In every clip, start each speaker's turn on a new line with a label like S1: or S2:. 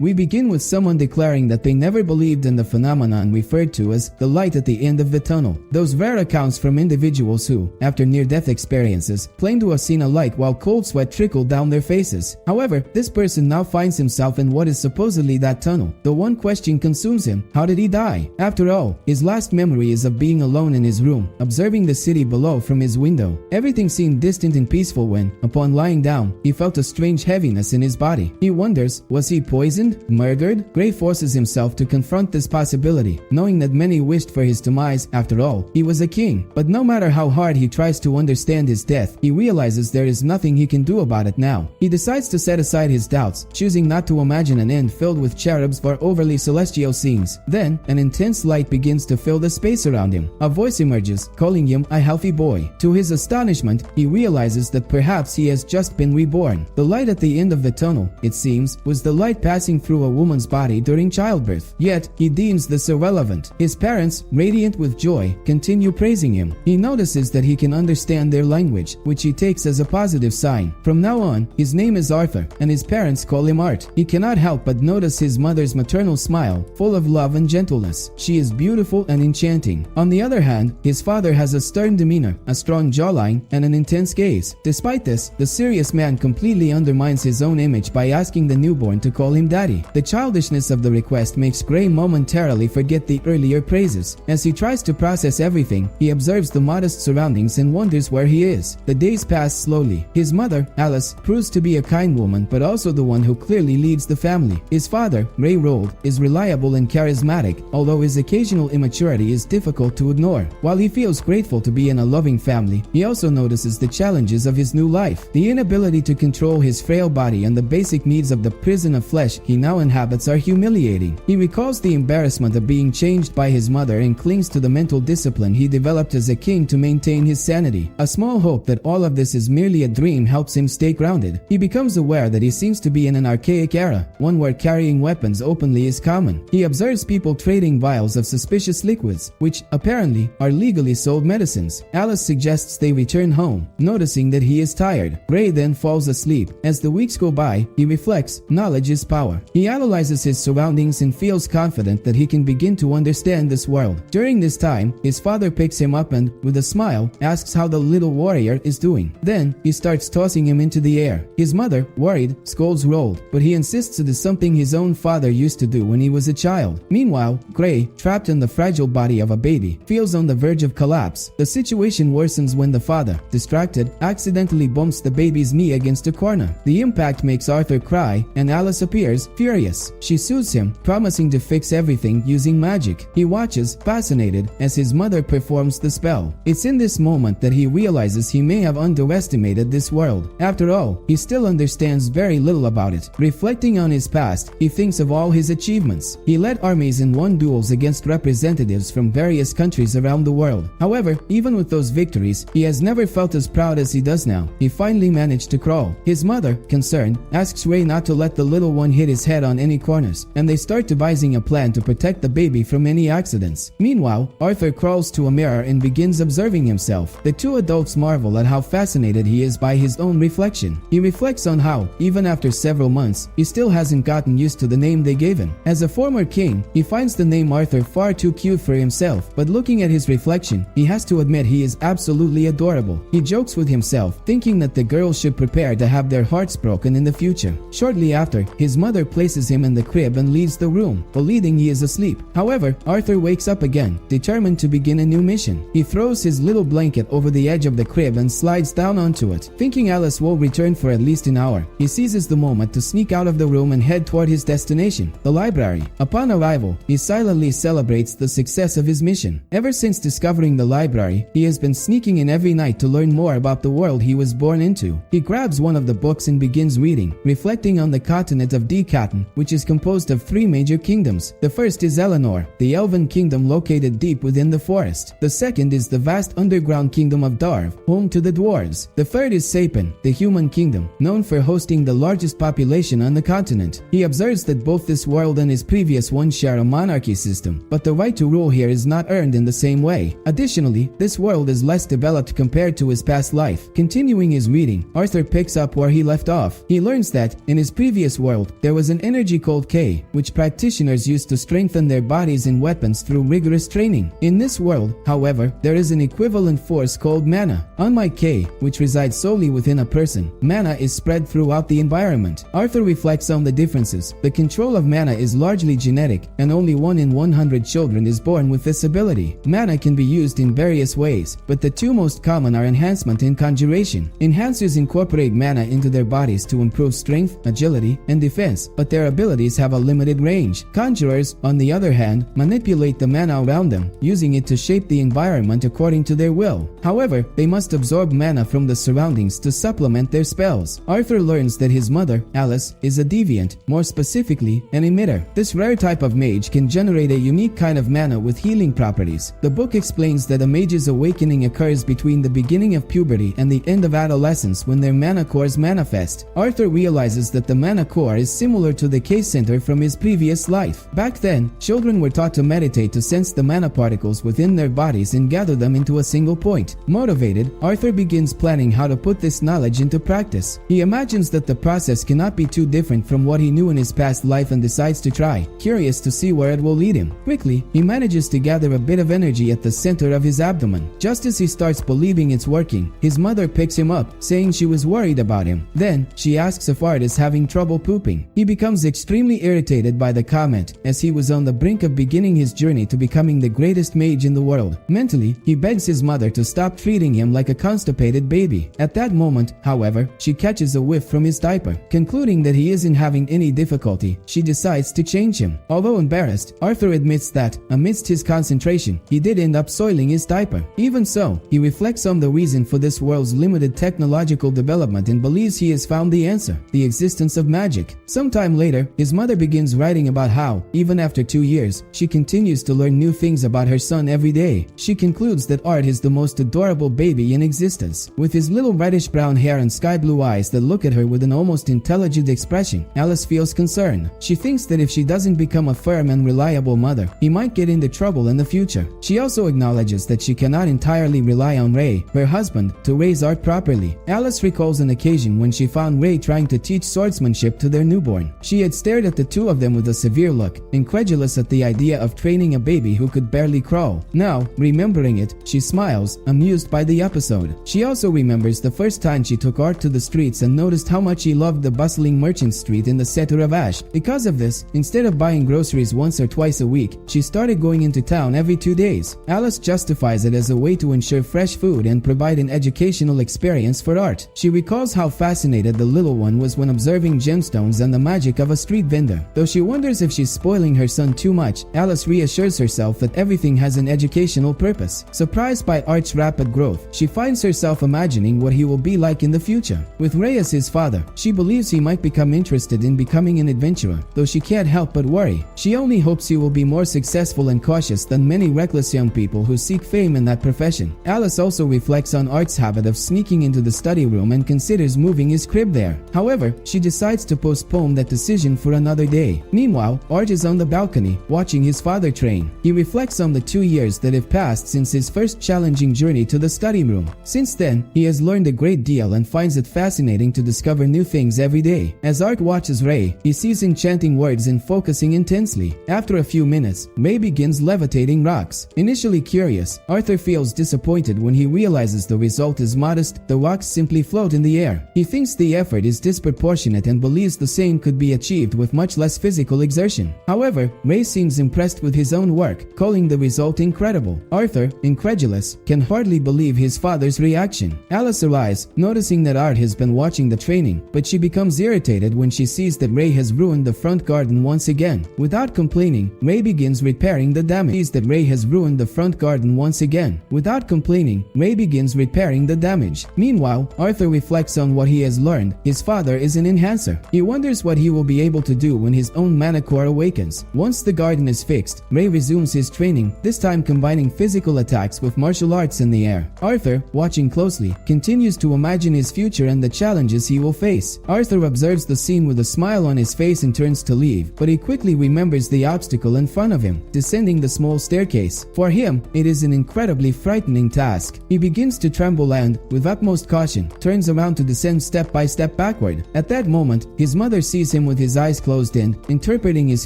S1: We begin with someone declaring that they never believed in the phenomenon referred to as the light at the end of the tunnel. Those rare accounts from individuals who, after near-death experiences, claim to have seen a light while cold sweat trickled down their faces. However, this person now finds himself in what is supposedly that tunnel. The one question consumes him: how did he die? After all, his last memory is of being alone in his room, observing the city below from his window. Everything seemed distant and peaceful when, upon lying down, he felt a strange heaviness in his body. He wonders, was he poisoned? Murdered? Gray forces himself to confront this possibility, knowing that many wished for his demise. After all, he was a king. But no matter how hard he tries to understand his death, he realizes there is nothing he can do about it now. He decides to set aside his doubts, choosing not to imagine an end filled with cherubs or overly celestial scenes. Then, an intense light begins to fill the space around him. A voice emerges, calling him a healthy boy. To his astonishment, he realizes that perhaps he has just been reborn. The light at the end of the tunnel, it seems, was the light passing through a woman's body during childbirth. Yet, he deems this irrelevant. His parents, radiant with joy, continue praising him. He notices that he can understand their language, which he takes as a positive sign. From now on, his name is Arthur, and his parents call him Art. He cannot help but notice his mother's maternal smile, full of love and gentleness. She is beautiful and enchanting. On the other hand, his father has a stern demeanor, a strong jawline, and an intense gaze. Despite this, the serious man completely undermines his own image by asking the newborn to call him daddy. The childishness of the request makes Gray momentarily forget the earlier praises. As he tries to process everything, he observes the modest surroundings and wonders where he is. The days pass slowly. His mother, Alice, proves to be a kind woman, but also the one who clearly leads the family. His father, Ray Rold, is reliable and charismatic, although his occasional immaturity is difficult to ignore. While he feels grateful to be in a loving family, he also notices the challenges of his new life. The inability to control his frail body and the basic needs of the prison of flesh he now inhabits are humiliating. He recalls the embarrassment of being changed by his mother and clings to the mental discipline he developed as a king to maintain his sanity. A small hope that all of this is merely a dream helps him stay grounded. He becomes aware that he seems to be in an archaic era, one where carrying weapons openly is common. He observes people trading vials of suspicious liquids, which, apparently, are legally sold medicines. Alice suggests they return home, noticing that he is tired. Gray then falls asleep. As the weeks go by, he reflects, knowledge is power. He analyzes his surroundings and feels confident that he can begin to understand this world. During this time, his father picks him up and, with a smile, asks how the little warrior is doing. Then, he starts tossing him into the air. His mother, worried, scolds Rold, but he insists it is something his own father used to do when he was a child. Meanwhile, Gray, trapped in the fragile body of a baby, feels on the verge of collapse. The situation worsens when the father, distracted, accidentally bumps the baby's knee against a corner. The impact makes Arthur cry, and Alice appears, furious. She soothes him, promising to fix everything using magic. He watches, fascinated, as his mother performs the spell. It's in this moment that he realizes he may have underestimated this world. After all, he still understands very little about it. Reflecting on his past, he thinks of all his achievements. He led armies and won duels against representatives from various countries around the world. However, even with those victories, he has never felt as proud as he does now. He finally managed to crawl. His mother, concerned, asks Ray not to let the little one hit his head on any corners, and they start devising a plan to protect the baby from any accidents. Meanwhile, Arthur crawls to a mirror and begins observing himself. The two adults marvel at how fascinated he is by his own reflection. He reflects on how, even after several months, he still hasn't gotten used to the name they gave him. As a former king, he finds the name Arthur far too cute for himself, but looking at his reflection, he has to admit he is absolutely adorable. He jokes with himself, thinking that the girls should prepare to have their hearts broken in the future. Shortly after, his mother places him in the crib and leaves the room, believing he is asleep. However, Arthur wakes up again, determined to begin a new mission. He throws his little blanket over the edge of the crib and slides down onto it. Thinking Alice will return for at least an hour, he seizes the moment to sneak out of the room and head toward his destination, the library. Upon arrival, he silently celebrates the success of his mission. Ever since discovering the library, he has been sneaking in every night to learn more about the world he was born into. He grabs one of the books and begins reading, reflecting on the continent of Decaton, which is composed of 3 major kingdoms. The first is Eleanor, the elven kingdom located deep within the forest. The second is the vast underground kingdom of Darv, home to the dwarves. The third is Sapin, the human kingdom, known for hosting the largest population on the continent. He observes that both this world and his previous one share a monarchy system, but the right to rule here is not earned in the same way. Additionally, this world is less developed compared to his past life. Continuing his reading, Arthur picks up where he left off. He learns that, in his previous world, there was an energy called K, which practitioners use to strengthen their bodies and weapons through rigorous training. In this world, however, there is an equivalent force called mana. Unlike K, which resides solely within a person, mana is spread throughout the environment. Arthur reflects on the differences. The control of mana is largely genetic, and only 1 in 100 children is born with this ability. Mana can be used in various ways, but the two most common are enhancement and conjuration. Enhancers incorporate mana into their bodies to improve strength, agility, and defense, but their abilities have a limited range. Conjurers, on the other hand, manipulate the mana around them, using it to shape the environment according to their will. However, they must absorb mana from the surroundings to supplement their spells. Arthur learns that his mother, Alice, is a deviant, more specifically, an emitter. This rare type of mage can generate a unique kind of mana with healing properties. The book explains that a mage's awakening occurs between the beginning of puberty and the end of adolescence when their mana cores manifest. Arthur realizes that the mana core is similar to the K center from his previous life. Back then, children were taught to meditate to sense the mana particles within their bodies and gather them into a single point. Motivated, Arthur begins planning how to put this knowledge into practice. He imagines that the process cannot be too different from what he knew in his past life and decides to try, curious to see where it will lead him. Quickly, he manages to gather a bit of energy at the center of his abdomen. Just as he starts believing it's working, his mother picks him up, saying she was worried about him. Then, she asks if Art is having trouble pooping. He becomes extremely irritated by the comment, as he was on the brink of beginning his journey to becoming the greatest mage in the world. Mentally, he begs his mother to stop treating him like a constipated baby. At that moment, however, she catches a whiff from his diaper. Concluding that he isn't having any difficulty, she decides to change him. Although embarrassed, Arthur admits that, amidst his concentration, he did end up soiling his diaper. Even so, he reflects on the reason for this world's limited technological development and believes he has found the answer: the existence of magic. Sometime later, his mother begins writing about how, even after 2 years, she continues to learn new things about her son every day. She concludes that Art is the most adorable baby in existence. With his little reddish-brown hair and sky-blue eyes that look at her with an almost intelligent expression, Alice feels concerned. She thinks that if she doesn't become a firm and reliable mother, he might get into trouble in the future. She also acknowledges that she cannot entirely rely on Ray, her husband, to raise Art properly. Alice recalls an occasion when she found Ray trying to teach swordsmanship to their newborn. She had stared at the two of them with a severe look, incredulous at the idea of training a baby who could barely crawl. Now, remembering it, she smiles, amused by the episode. She also remembers the first time she took Art to the streets and noticed how much he loved the bustling merchant street in the center of Ash. Because of this, instead of buying groceries once or twice a week, she started going into town every 2 days. Alice justifies it as a way to ensure fresh food and provide an educational experience for Art. She recalls how fascinated the little one was when observing gemstones and the magic of a street vendor. Though she wonders if she's spoiling her son too much, Alice reassures herself that everything has an educational purpose. Surprised by Art's rapid growth, she finds herself imagining what he will be like in the future. With Ray as his father, she believes he might become interested in becoming an adventurer, though she can't help but worry. She only hopes he will be more successful and cautious than many reckless young people who seek fame in that profession. Alice also reflects on Art's habit of sneaking into the study room and considers moving his crib there. However, she decides to postpone that decision for another day. Meanwhile, Art is on the balcony, watching his father train. He reflects on the 2 years that have passed since his first challenging journey to the study room. Since then, he has learned a great deal and finds it fascinating to discover new things every day. As Art watches Ray, he sees enchanting words and focusing intensely. After a few minutes, Ray begins levitating rocks. Initially curious, Arthur feels disappointed when he realizes the result is modest. The rocks simply float in the air. He thinks the effort is disproportionate and believes the same could be achieved with much less physical exertion. However, Ray seems impressed with his own work, calling the result incredible. Arthur, incredulous, can hardly believe his father's reaction. Alice arrives, noticing that Art has been watching the training, but she becomes irritated when she sees that Ray has ruined the front garden once again. Without complaining, Ray begins repairing the damage. Meanwhile, Arthur reflects on what he has learned. His father is an enhancer. He wonders what he will be able to do when his own mana core awakens. Once the garden is fixed, Ray resumes his training, this time combining physical attacks with martial arts in the air. Arthur, watching closely, continues to imagine his future and the challenges he will face. Arthur observes the scene with a smile on his face and turns to leave, but he quickly remembers the obstacle in front of him, descending the small staircase. For him, it is an incredibly frightening task. He begins to tremble and, with utmost caution, turns around to descend step by step backward. At that moment, his mother sees sees him with his eyes closed and, interpreting his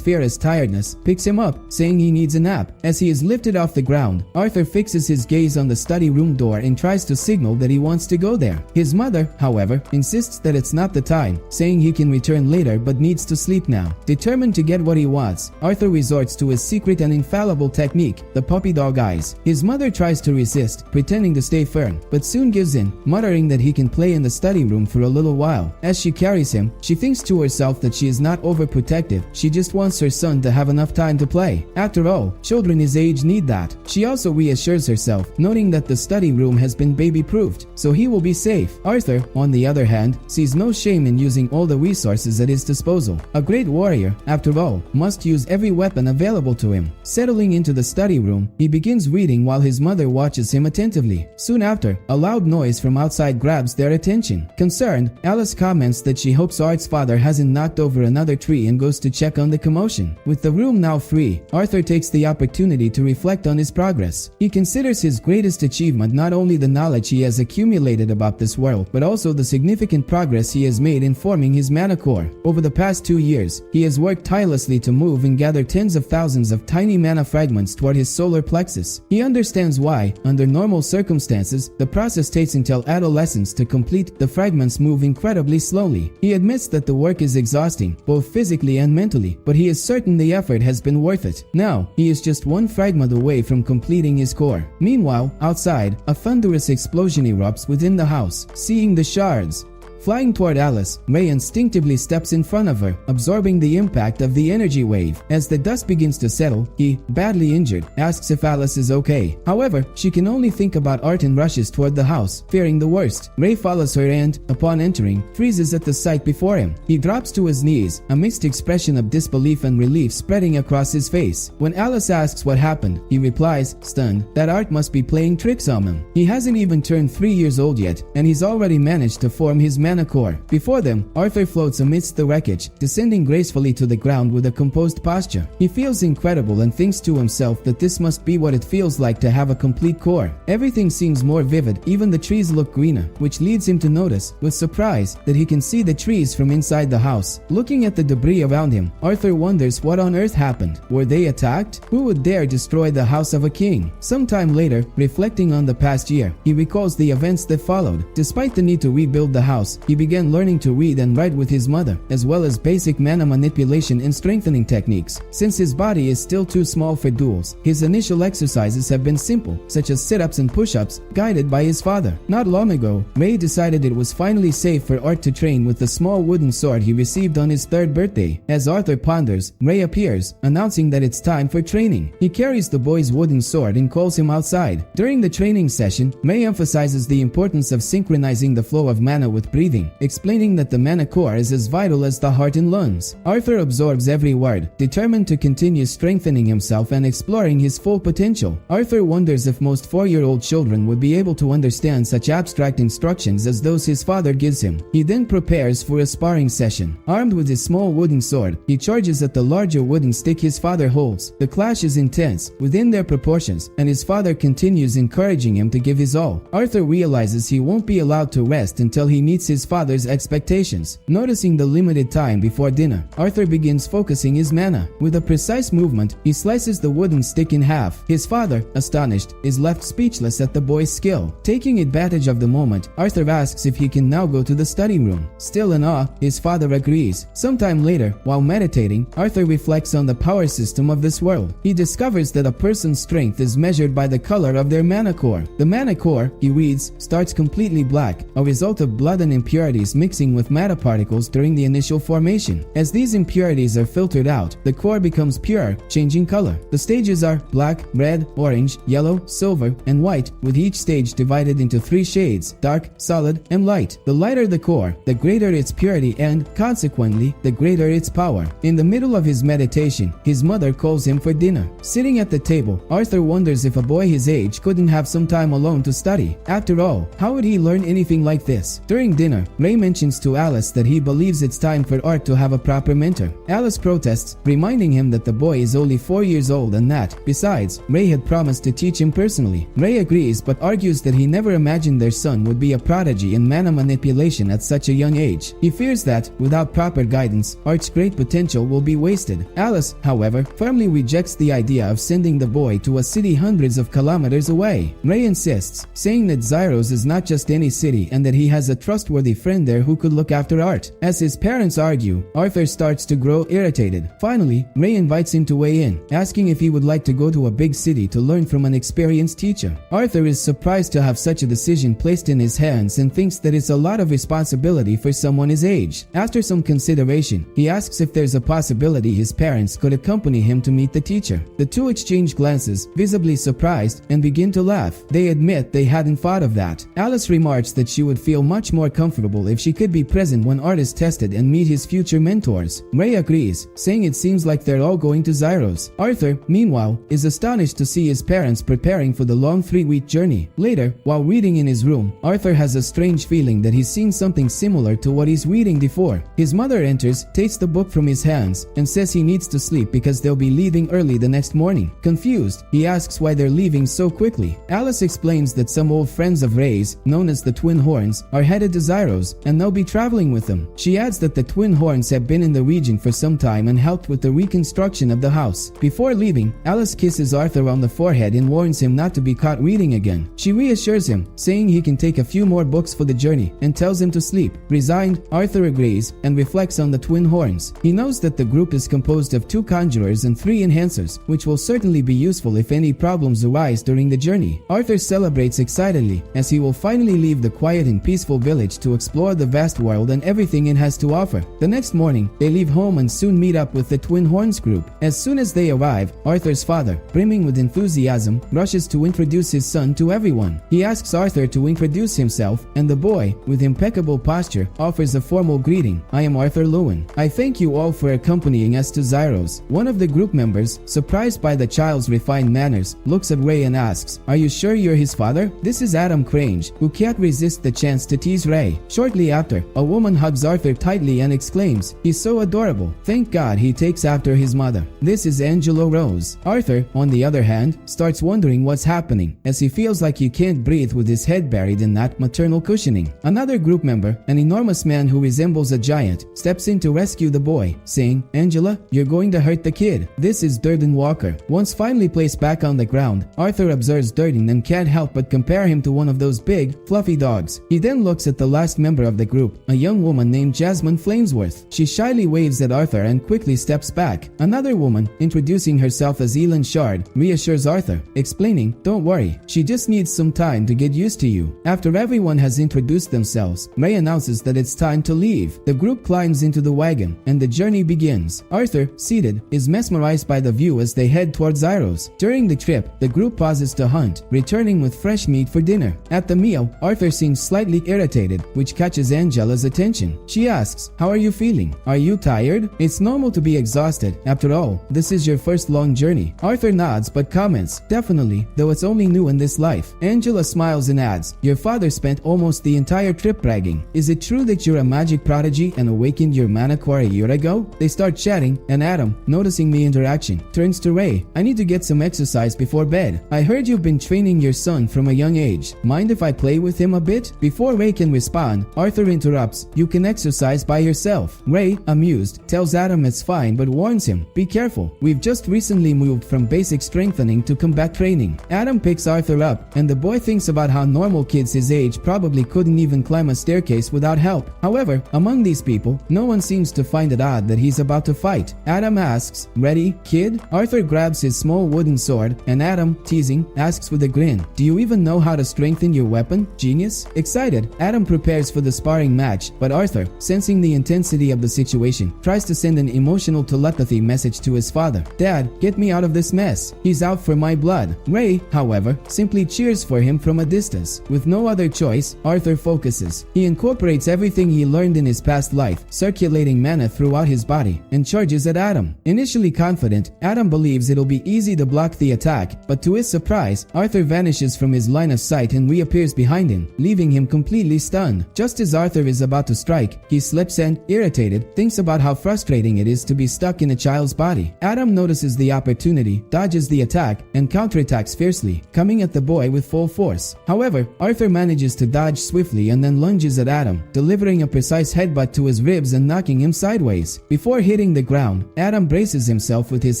S1: fear as tiredness, picks him up, saying he needs a nap. As he is lifted off the ground, Arthur fixes his gaze on the study room door and tries to signal that he wants to go there. His mother, however, insists that it's not the time, saying he can return later but needs to sleep now. Determined to get what he wants, Arthur resorts to his secret and infallible technique, the puppy dog eyes. His mother tries to resist, pretending to stay firm, but soon gives in, muttering that he can play in the study room for a little while. As she carries him, she thinks to herself that she is not overprotective, she just wants her son to have enough time to play. After all, children his age need that. She also reassures herself, noting that the study room has been baby-proofed, so he will be safe. Arthur, on the other hand, sees no shame in using all the resources at his disposal. A great warrior, after all, must use every weapon available to him. Settling into the study room, he begins reading while his mother watches him attentively. Soon after, a loud noise from outside grabs their attention. Concerned, Alice comments that she hopes Art's father hasn't knocked over another tree and goes to check on the commotion. With the room now free, Arthur takes the opportunity to reflect on his progress. He considers his greatest achievement not only the knowledge he has accumulated about this world, but also the significant progress he has made in forming his mana core. Over the past 2 years, he has worked tirelessly to move and gather tens of thousands of tiny mana fragments toward his solar plexus. He understands why, under normal circumstances, the process takes until adolescence to complete. The fragments move incredibly slowly. He admits that the work is exhausting, both physically and mentally, but he is certain the effort has been worth it. Now, he is just one fragment away from completing his core. Meanwhile, outside, a thunderous explosion erupts within the house. Seeing the shards flying toward Alice, Ray instinctively steps in front of her, absorbing the impact of the energy wave. As the dust begins to settle, he, badly injured, asks if Alice is okay. However, she can only think about Art and rushes toward the house, fearing the worst. Ray follows her and, upon entering, freezes at the sight before him. He drops to his knees, a mixed expression of disbelief and relief spreading across his face. When Alice asks what happened, he replies, stunned, that Art must be playing tricks on him. He hasn't even turned 3 years old yet, and he's already managed to form his mana core. Before them, Arthur floats amidst the wreckage, descending gracefully to the ground with a composed posture. He feels incredible and thinks to himself that this must be what it feels like to have a complete core. Everything seems more vivid, even the trees look greener, which leads him to notice, with surprise, that he can see the trees from inside the house. Looking at the debris around him, Arthur wonders what on earth happened. Were they attacked? Who would dare destroy the house of a king? Sometime later, reflecting on the past year, he recalls the events that followed. Despite the need to rebuild the house, he began learning to read and write with his mother, as well as basic mana manipulation and strengthening techniques. Since his body is still too small for duels, his initial exercises have been simple, such as sit-ups and push-ups, guided by his father. Not long ago, Ray decided it was finally safe for Art to train with the small wooden sword he received on his 3rd birthday. As Arthur ponders, Ray appears, announcing that it's time for training. He carries the boy's wooden sword and calls him outside. During the training session, Ray emphasizes the importance of synchronizing the flow of mana with breathing, explaining that the mana core is as vital as the heart and lungs. Arthur absorbs every word, determined to continue strengthening himself and exploring his full potential. Arthur wonders if most 4-year-old children would be able to understand such abstract instructions as those his father gives him. He then prepares for a sparring session. Armed with his small wooden sword, he charges at the larger wooden stick his father holds. The clash is intense, within their proportions, and his father continues encouraging him to give his all. Arthur realizes he won't be allowed to rest until he meets his father's expectations. Noticing the limited time before dinner, Arthur begins focusing his mana. With a precise movement, he slices the wooden stick in half. His father, astonished, is left speechless at the boy's skill. Taking advantage of the moment, Arthur asks if he can now go to the study room. Still in awe, his father agrees. Sometime later, while meditating, Arthur reflects on the power system of this world. He discovers that a person's strength is measured by the color of their mana core. The mana core, he reads, starts completely black, a result of blood and impurities mixing with matter particles during the initial formation. As these impurities are filtered out, the core becomes pure, changing color. The stages are black, red, orange, yellow, silver, and white, with each stage divided into 3 shades: dark, solid, and light. The lighter the core, the greater its purity and, consequently, the greater its power. In the middle of his meditation, his mother calls him for dinner. Sitting at the table, Arthur wonders if a boy his age couldn't have some time alone to study. After all, how would he learn anything like this? During dinner, dinner, Ray mentions to Alice that he believes it's time for Art to have a proper mentor. Alice protests, reminding him that the boy is only 4 years old and that, besides, Ray had promised to teach him personally. Ray agrees but argues that he never imagined their son would be a prodigy in mana manipulation at such a young age. He fears that, without proper guidance, Art's great potential will be wasted. Alice, however, firmly rejects the idea of sending the boy to a city hundreds of kilometers away. Ray insists, saying that Zyros is not just any city and that he has a trustworthy friend there who could look after Art. As his parents argue, Arthur starts to grow irritated. Finally, Ray invites him to weigh in, asking if he would like to go to a big city to learn from an experienced teacher. Arthur is surprised to have such a decision placed in his hands and thinks that it's a lot of responsibility for someone his age. After some consideration, he asks if there's a possibility his parents could accompany him to meet the teacher. The two exchange glances, visibly surprised, and begin to laugh. They admit they hadn't thought of that. Alice remarks that she would feel much more comfortable if she could be present when Art is tested and meet his future mentors. Ray agrees, saying it seems like they're all going to Zyros. Arthur, meanwhile, is astonished to see his parents preparing for the long 3-week journey. Later, while reading in his room, Arthur has a strange feeling that he's seen something similar to what he's reading before. His mother enters, takes the book from his hands, and says he needs to sleep because they'll be leaving early the next morning. Confused, he asks why they're leaving so quickly. Alice explains that some old friends of Ray's, known as the Twin Horns, are headed to Zyros, and they'll be traveling with them. She adds that the Twin Horns have been in the region for some time and helped with the reconstruction of the house. Before leaving, Alice kisses Arthur on the forehead and warns him not to be caught reading again. She reassures him, saying he can take a few more books for the journey, and tells him to sleep. Resigned, Arthur agrees and reflects on the Twin Horns. He knows that the group is composed of 2 conjurers and 3 enhancers, which will certainly be useful if any problems arise during the journey. Arthur celebrates excitedly, as he will finally leave the quiet and peaceful village to explore the vast world and everything it has to offer. The next morning, they leave home and soon meet up with the Twin Horns group. As soon as they arrive, Arthur's father, brimming with enthusiasm, rushes to introduce his son to everyone. He asks Arthur to introduce himself, and the boy, with impeccable posture, offers a formal greeting. "I am Arthur Lewin. I thank you all for accompanying us to Zyros." One of the group members, surprised by the child's refined manners, looks at Ray and asks, "Are you sure you're his father?" This is Adam Crange, who can't resist the chance to tease Ray. Shortly after, a woman hugs Arthur tightly and exclaims, "He's so adorable. Thank God he takes after his mother." This is Angelo Rose. Arthur, on the other hand, starts wondering what's happening, as he feels like he can't breathe with his head buried in that maternal cushioning. Another group member, an enormous man who resembles a giant, steps in to rescue the boy, saying, "Angela, you're going to hurt the kid." This is Durden Walker. Once finally placed back on the ground, Arthur observes Durden and can't help but compare him to one of those big, fluffy dogs. He then looks at the last member of the group, a young woman named Jasmine Flamesworth. She shyly waves at Arthur and quickly steps back. Another woman, introducing herself as Elin Shard, reassures Arthur, explaining, "Don't worry, she just needs some time to get used to you." After everyone has introduced themselves, Ray announces that it's time to leave. The group climbs into the wagon, and the journey begins. Arthur, seated, is mesmerized by the view as they head towards Zyros. During the trip, the group pauses to hunt, returning with fresh meat for dinner. At the meal, Arthur seems slightly irritated, which catches Angela's attention. She asks, "How are you feeling? Are you tired?" "It's normal to be exhausted. After all, this is your first long journey." Arthur nods but comments, "Definitely, though it's only new in this life." Angela smiles and adds, "Your father spent almost the entire trip bragging. Is it true that you're a magic prodigy and awakened your mana core a year ago?" They start chatting, and Adam, noticing the interaction, turns to Ray. "I need to get some exercise before bed. I heard you've been training your son from a young age. Mind if I play with him a bit?" Before Ray can respond, Arthur interrupts, "You can exercise by yourself." Ray, amused, tells Adam it's fine but warns him, "Be careful. We've just recently moved from basic strengthening to combat training." Adam picks Arthur up, and the boy thinks about how normal kids his age probably couldn't even climb a staircase without help. However, among these people, no one seems to find it odd that he's about to fight. Adam asks, "Ready, kid?" Arthur grabs his small wooden sword, and Adam, teasing, asks with a grin, "Do you even know how to strengthen your weapon, genius?" Excited, Adam prepares for the sparring match, but Arthur, sensing the intensity of the situation, tries to send an emotional telepathy message to his father. "Dad, get me out of this mess. He's out for my blood." Ray, however, simply cheers for him from a distance. With no other choice, Arthur focuses. He incorporates everything he learned in his past life, circulating mana throughout his body, and charges at Adam. Initially confident, Adam believes it'll be easy to block the attack, but to his surprise, Arthur vanishes from his line of sight and reappears behind him, leaving him completely stunned. Just as Arthur is about to strike, he slips and, irritated, thinks about how frustrating it is to be stuck in a child's body. Adam notices the opportunity, dodges the attack, and counterattacks fiercely, coming at the boy with full force. However, Arthur manages to dodge swiftly and then lunges at Adam, delivering a precise headbutt to his ribs and knocking him sideways. Before hitting the ground, Adam braces himself with his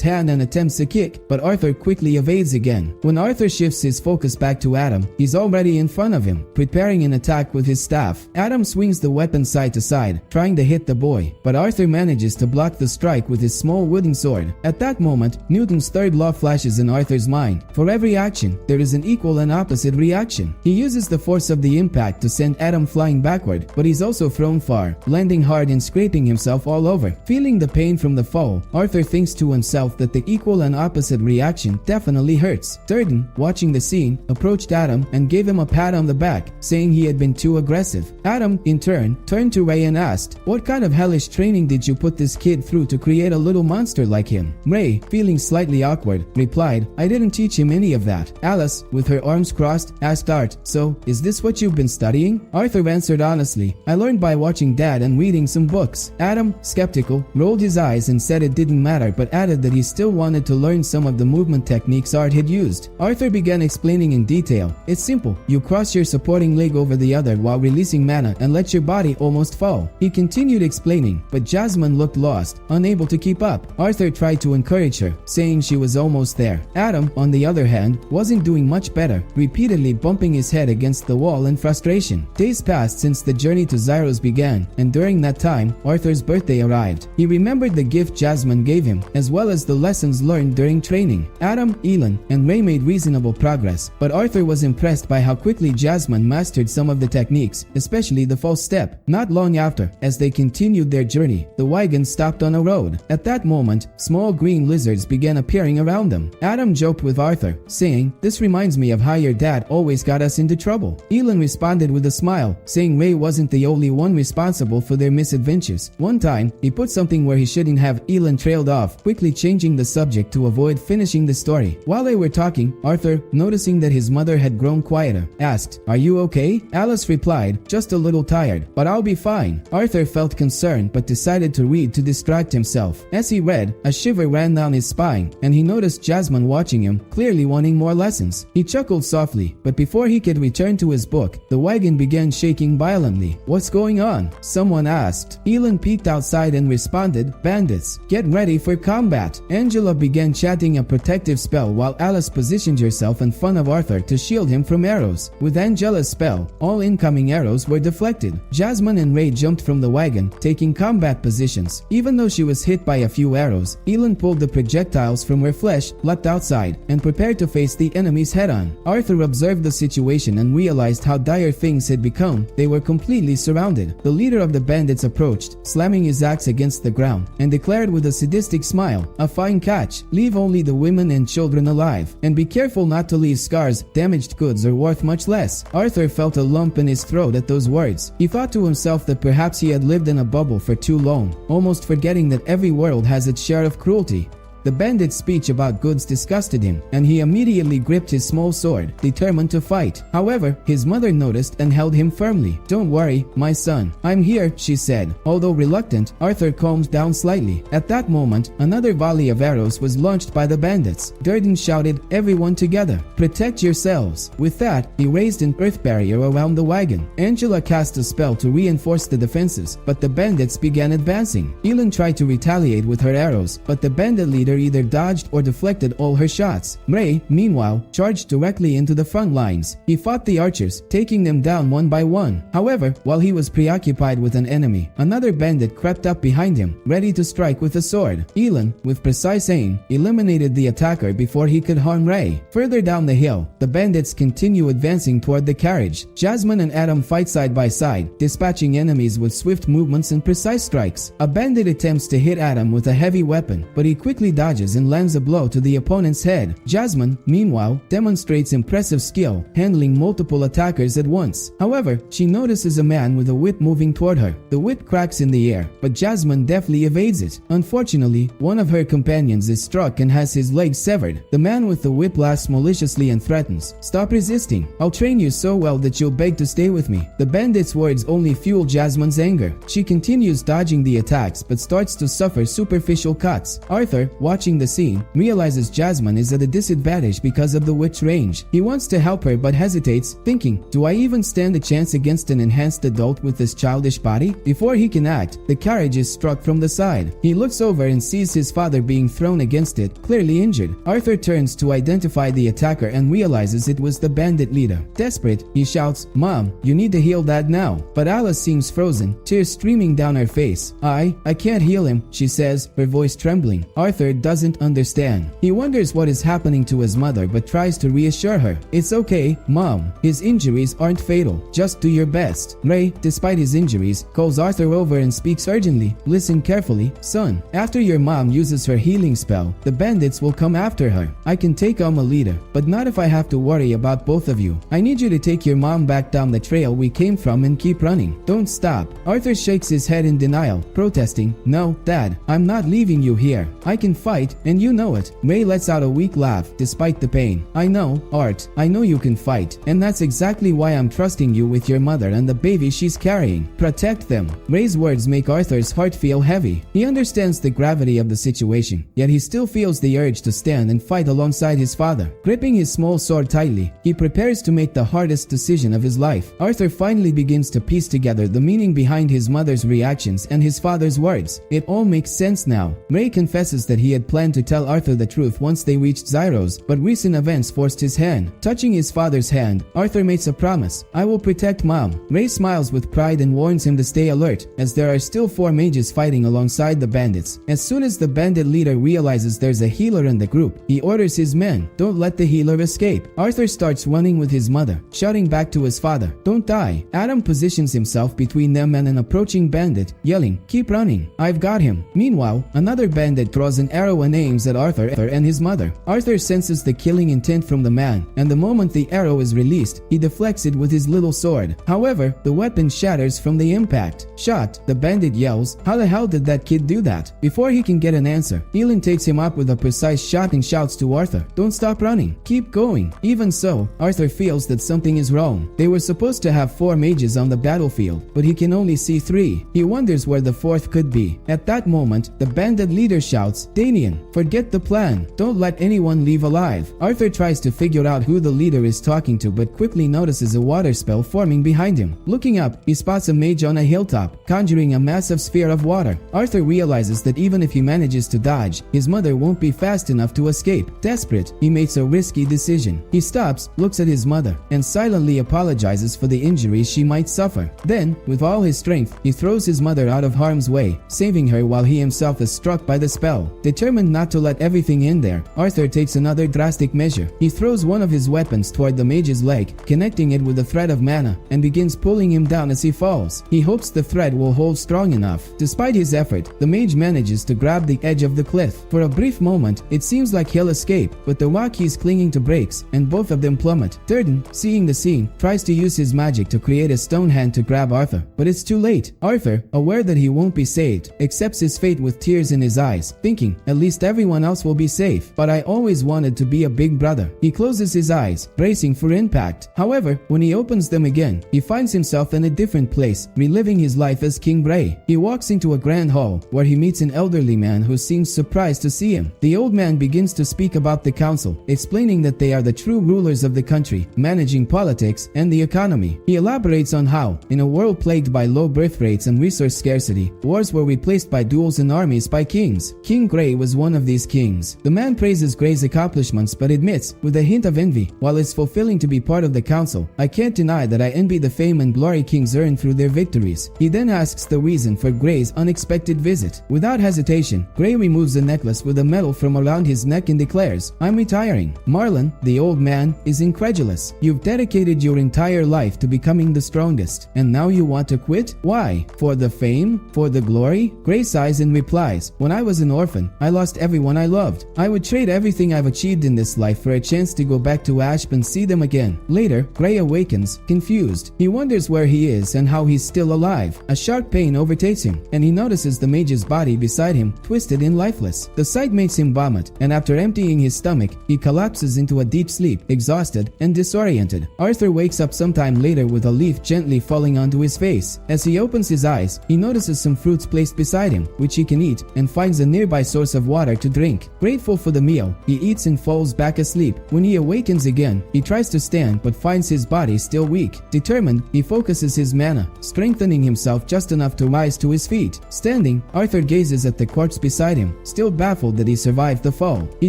S1: hand and attempts a kick, but Arthur quickly evades again. When Arthur shifts his focus back to Adam, he's already in front of him, preparing an attack with his staff. Adam swings the weapon side to side, trying to hit the boy, but Arthur manages to block the strike with his small wooden sword. At that moment, Newton's third law flashes in Arthur's mind. For every action, there is an equal and opposite reaction. He uses the force of the impact to send Adam flying backward, but he's also thrown far, landing hard and scraping himself all over. Feeling the pain from the fall, Arthur thinks to himself that the equal and opposite reaction definitely hurts. Durden, watching the scene, approached Adam and gave him a pat on the back, saying he had been too aggressive. Adam, in turn, turned to Ray and asked, "What kind of hellish training did you put this kid through to create a little monster like him?" Ray, feeling slightly awkward, replied, "I didn't teach him any of that." Alice, with her arms crossed, asked Art, "So, is this what you've been studying?" Arthur answered honestly, "I learned by watching Dad and reading some books." Adam, skeptical, rolled his eyes and said it didn't matter, but added that he still wanted to learn some of the movement techniques Art had used. Arthur began explaining in detail. "It's simple. You cross your supporting leg over the other while releasing mana and let your body almost fall." He continued explaining, but Jasmine looked lost, unable to keep up. Arthur tried to encourage her, saying she was almost there. Adam, on the other hand, wasn't doing much better, repeatedly bumping his head against the wall in frustration. Days passed since the journey to Zyros began, and during that time, Arthur's birthday arrived. He remembered the gift Jasmine gave him, as well as the lessons learned during training. Adam, Elon, and Ray made reasonable progress, but Arthur was impressed by how quickly Jasmine mastered some of the techniques, especially the false step. Not long after, as they continued their journey, the wagon stopped on a road. At that moment, small green lizards began appearing around them. Adam joked with Arthur, saying, "This reminds me of how your dad always got us into trouble." Elon responded with a smile, saying Ray wasn't the only one responsible for their misadventures. One time, he put something where he shouldn't have. Elon trailed off, quickly changing the subject to avoid finishing the story. While they were talking, Arthur, noticing that his mother had grown quieter, asked, "Are you okay?" Alice replied, "Just a little tired, but I'll be fine." Arthur felt concerned but decided to read to distract himself. As he read, a shiver ran down his spine, and he noticed Jasmine watching him, clearly wanting more lessons. He chuckled softly, but before he could return to his book, the wagon began shaking violently. "What's going on?" someone asked. Elon peeked outside and responded, "Bandits, get ready for combat." Angela began chanting a protective spell while Alice positioned herself in front of Arthur to shield him from arrows. With Angela's spell, all incoming arrows were deflected. Jasmine and Ray jumped from the wagon, taking combat positions. Even though she was hit by a few arrows, Elon pulled the projectiles from her flesh, leapt outside, and prepared to face the enemies head-on. Arthur observed the situation and realized how dire things had become. They were completely surrounded. The leader of the bandits approached, slamming his axe against the ground, and declared with a sadistic smile, "A fine catch. Leave only the women and children alive. And be careful not to leave scars. Damaged goods are worth much less." Arthur felt a lump in his throat at those words. He thought to himself that perhaps he had lived in a bubble for too long, almost forgetting that every world has its share of cruelty. The bandit's speech about goods disgusted him, and he immediately gripped his small sword, determined to fight. However, his mother noticed and held him firmly. "Don't worry, my son. I'm here," she said. Although reluctant, Arthur calmed down slightly. At that moment, another volley of arrows was launched by the bandits. Durden shouted, "Everyone together! Protect yourselves!" With that, he raised an earth barrier around the wagon. Angela cast a spell to reinforce the defenses, but the bandits began advancing. Elin tried to retaliate with her arrows, but the bandit leader either dodged or deflected all her shots. Ray, meanwhile, charged directly into the front lines. He fought the archers, taking them down one by one. However, while he was preoccupied with an enemy, another bandit crept up behind him, ready to strike with a sword. Elin, with precise aim, eliminated the attacker before he could harm Ray. Further down the hill, the bandits continue advancing toward the carriage. Jasmine and Adam fight side by side, dispatching enemies with swift movements and precise strikes. A bandit attempts to hit Adam with a heavy weapon, but he quickly dodges and lands a blow to the opponent's head. Jasmine, meanwhile, demonstrates impressive skill, handling multiple attackers at once. However, she notices a man with a whip moving toward her. The whip cracks in the air, but Jasmine deftly evades it. Unfortunately, one of her companions is struck and has his leg severed. The man with the whip laughs maliciously and threatens, "Stop resisting. I'll train you so well that you'll beg to stay with me." The bandit's words only fuel Jasmine's anger. She continues dodging the attacks but starts to suffer superficial cuts. Arthur, watching the scene, realizes Jasmine is at a disadvantage because of the whip's range. He wants to help her but hesitates, thinking, "Do I even stand a chance against an enhanced adult with this childish body?" Before he can act, the carriage is struck from the side. He looks over and sees his father being thrown against it, clearly injured. Arthur turns to identify the attacker and realizes it was the bandit leader. Desperate, he shouts, "Mom, you need to heal Dad now." But Alice seems frozen, tears streaming down her face. I can't heal him," she says, her voice trembling. Arthur doesn't understand. He wonders what is happening to his mother but tries to reassure her. "It's okay, Mom. His injuries aren't fatal. Just do your best." Ray, despite his injuries, calls Arthur over and speaks urgently. "Listen carefully, son. After your mom uses her healing spell, the bandits will come after her. I can take on a leader, but not if I have to worry about both of you. I need you to take your mom back down the trail we came from and keep running. Don't stop." Arthur shakes his head in denial, protesting, "No, Dad, I'm not leaving you here. I can fight, and you know it." Ray lets out a weak laugh, despite the pain. "I know, Art. I know you can fight, and that's exactly why I'm trusting you with your mother and the baby she's carrying. Protect them." Ray's words make Arthur's heart feel heavy. He understands the gravity of the situation, yet he still feels the urge to stand and fight alongside his father. Gripping his small sword tightly, he prepares to make the hardest decision of his life. Arthur finally begins to piece together the meaning behind his mother's reactions and his father's words. It all makes sense now. Ray confesses that he had planned to tell Arthur the truth once they reached Zyros, but recent events forced his hand. Touching his father's hand, Arthur makes a promise. "I will protect Mom." Ray smiles with pride and warns him to stay alert, as there are still 4 mages fighting alongside the bandits. As soon as the bandit leader realizes there's a healer in the group, he orders his men, "Don't let the healer escape." Arthur starts running with his mother, shouting back to his father, "Don't die." Adam positions himself between them and an approaching bandit, yelling, "Keep running. I've got him." Meanwhile, another bandit draws an arrow and aims at Arthur and his mother. Arthur senses the killing intent from the man, and the moment the arrow is released, he deflects it with his little sword. However, the weapon shatters from the impact. Shot, the bandit yells, "How the hell did that kid do that?" Before he can get an answer, Elin takes him up with a precise shot and shouts to Arthur, "Don't stop running. Keep going." Even so, Arthur feels that something is wrong. They were supposed to have 4 mages on the battlefield, but he can only see 3. He wonders where the 4th could be. At that moment, the bandit leader shouts, "Danian, forget the plan. Don't let anyone leave alive." Arthur tries to figure out who the leader is talking to but quickly notices a water spell forming behind him. Looking up, he spots a mage on a hilltop, conjuring a massive sphere of water. Arthur realizes that even if he manages to dodge, his mother won't be fast enough to escape. Desperate, he makes a risky decision. He stops, looks at his mother, and silently apologizes for the injuries she might suffer. Then, with all his strength, he throws his mother out of harm's way, saving her while he himself is struck by the spell. Determined not to let everything in there, Arthur takes another drastic measure. He throws one of his weapons toward the mage's leg, connecting it with a thread of mana, and begins pulling him down as he falls. He hopes the thread will hold strong enough. Despite his effort, the mage manages to grab the edge of the cliff. For a brief moment, it seems like he'll escape, but the rock he's clinging to breaks, and both of them plummet. Durden, seeing the scene, tries to use his magic to create a stone hand to grab Arthur, but it's too late. Arthur, aware that he won't be saved, accepts his fate with tears in his eyes, thinking, "At least everyone else will be safe, but I always wanted to be a big brother." He closes his eyes, bracing for impact. However, when he opens them again, he finds himself in a different place, reliving his life as King Bray. He walks into a grand hall, where he meets an elderly man who seems surprised to see him. The old man begins to speak about the council, explaining that they are the true rulers of the country, managing politics and the economy. He elaborates on how, in a world plagued by low birth rates and resource scarcity, wars were replaced by duels and armies by kings. King Gray was one of these kings. The man praises Gray's accomplishments but admits, with a hint of envy, while it's fulfilling to be part of the council, "I can't deny that I envy the fame and glory kings earn through their victories." He then asks the reason for Gray's unexpected visit. Without hesitation, Gray removes a necklace with a medal from around his neck and declares, "I'm retiring." Marlon, the old man, is incredulous. "You've dedicated your entire life to becoming the strongest, and now you want to quit? Why? For the fame? For the glory?" Gray sighs and replies, "When I was an orphan, I lost everyone I loved. I would trade everything I've achieved in this life for a chance to go back to Ashp and see them again. Later, Gray awakens, confused. He wonders where he is and how he's still alive. A sharp pain overtakes him, and he notices the mage's body beside him, twisted and lifeless. The sight makes him vomit, and after emptying his stomach, he collapses into a deep sleep, exhausted and disoriented. Arthur wakes up sometime later with a leaf gently falling onto his face. As he opens his eyes, he notices some fruits placed beside him, which he can eat, and finds a nearby source of water to drink. Grateful for the meal, he eats and falls back asleep. When he awakens again, he tries to stand but finds his body still weak. Determined, he focuses his mana, strengthening himself just enough to rise to his feet. Standing, Arthur gazes at the corpse beside him, still baffled that he survived the fall. He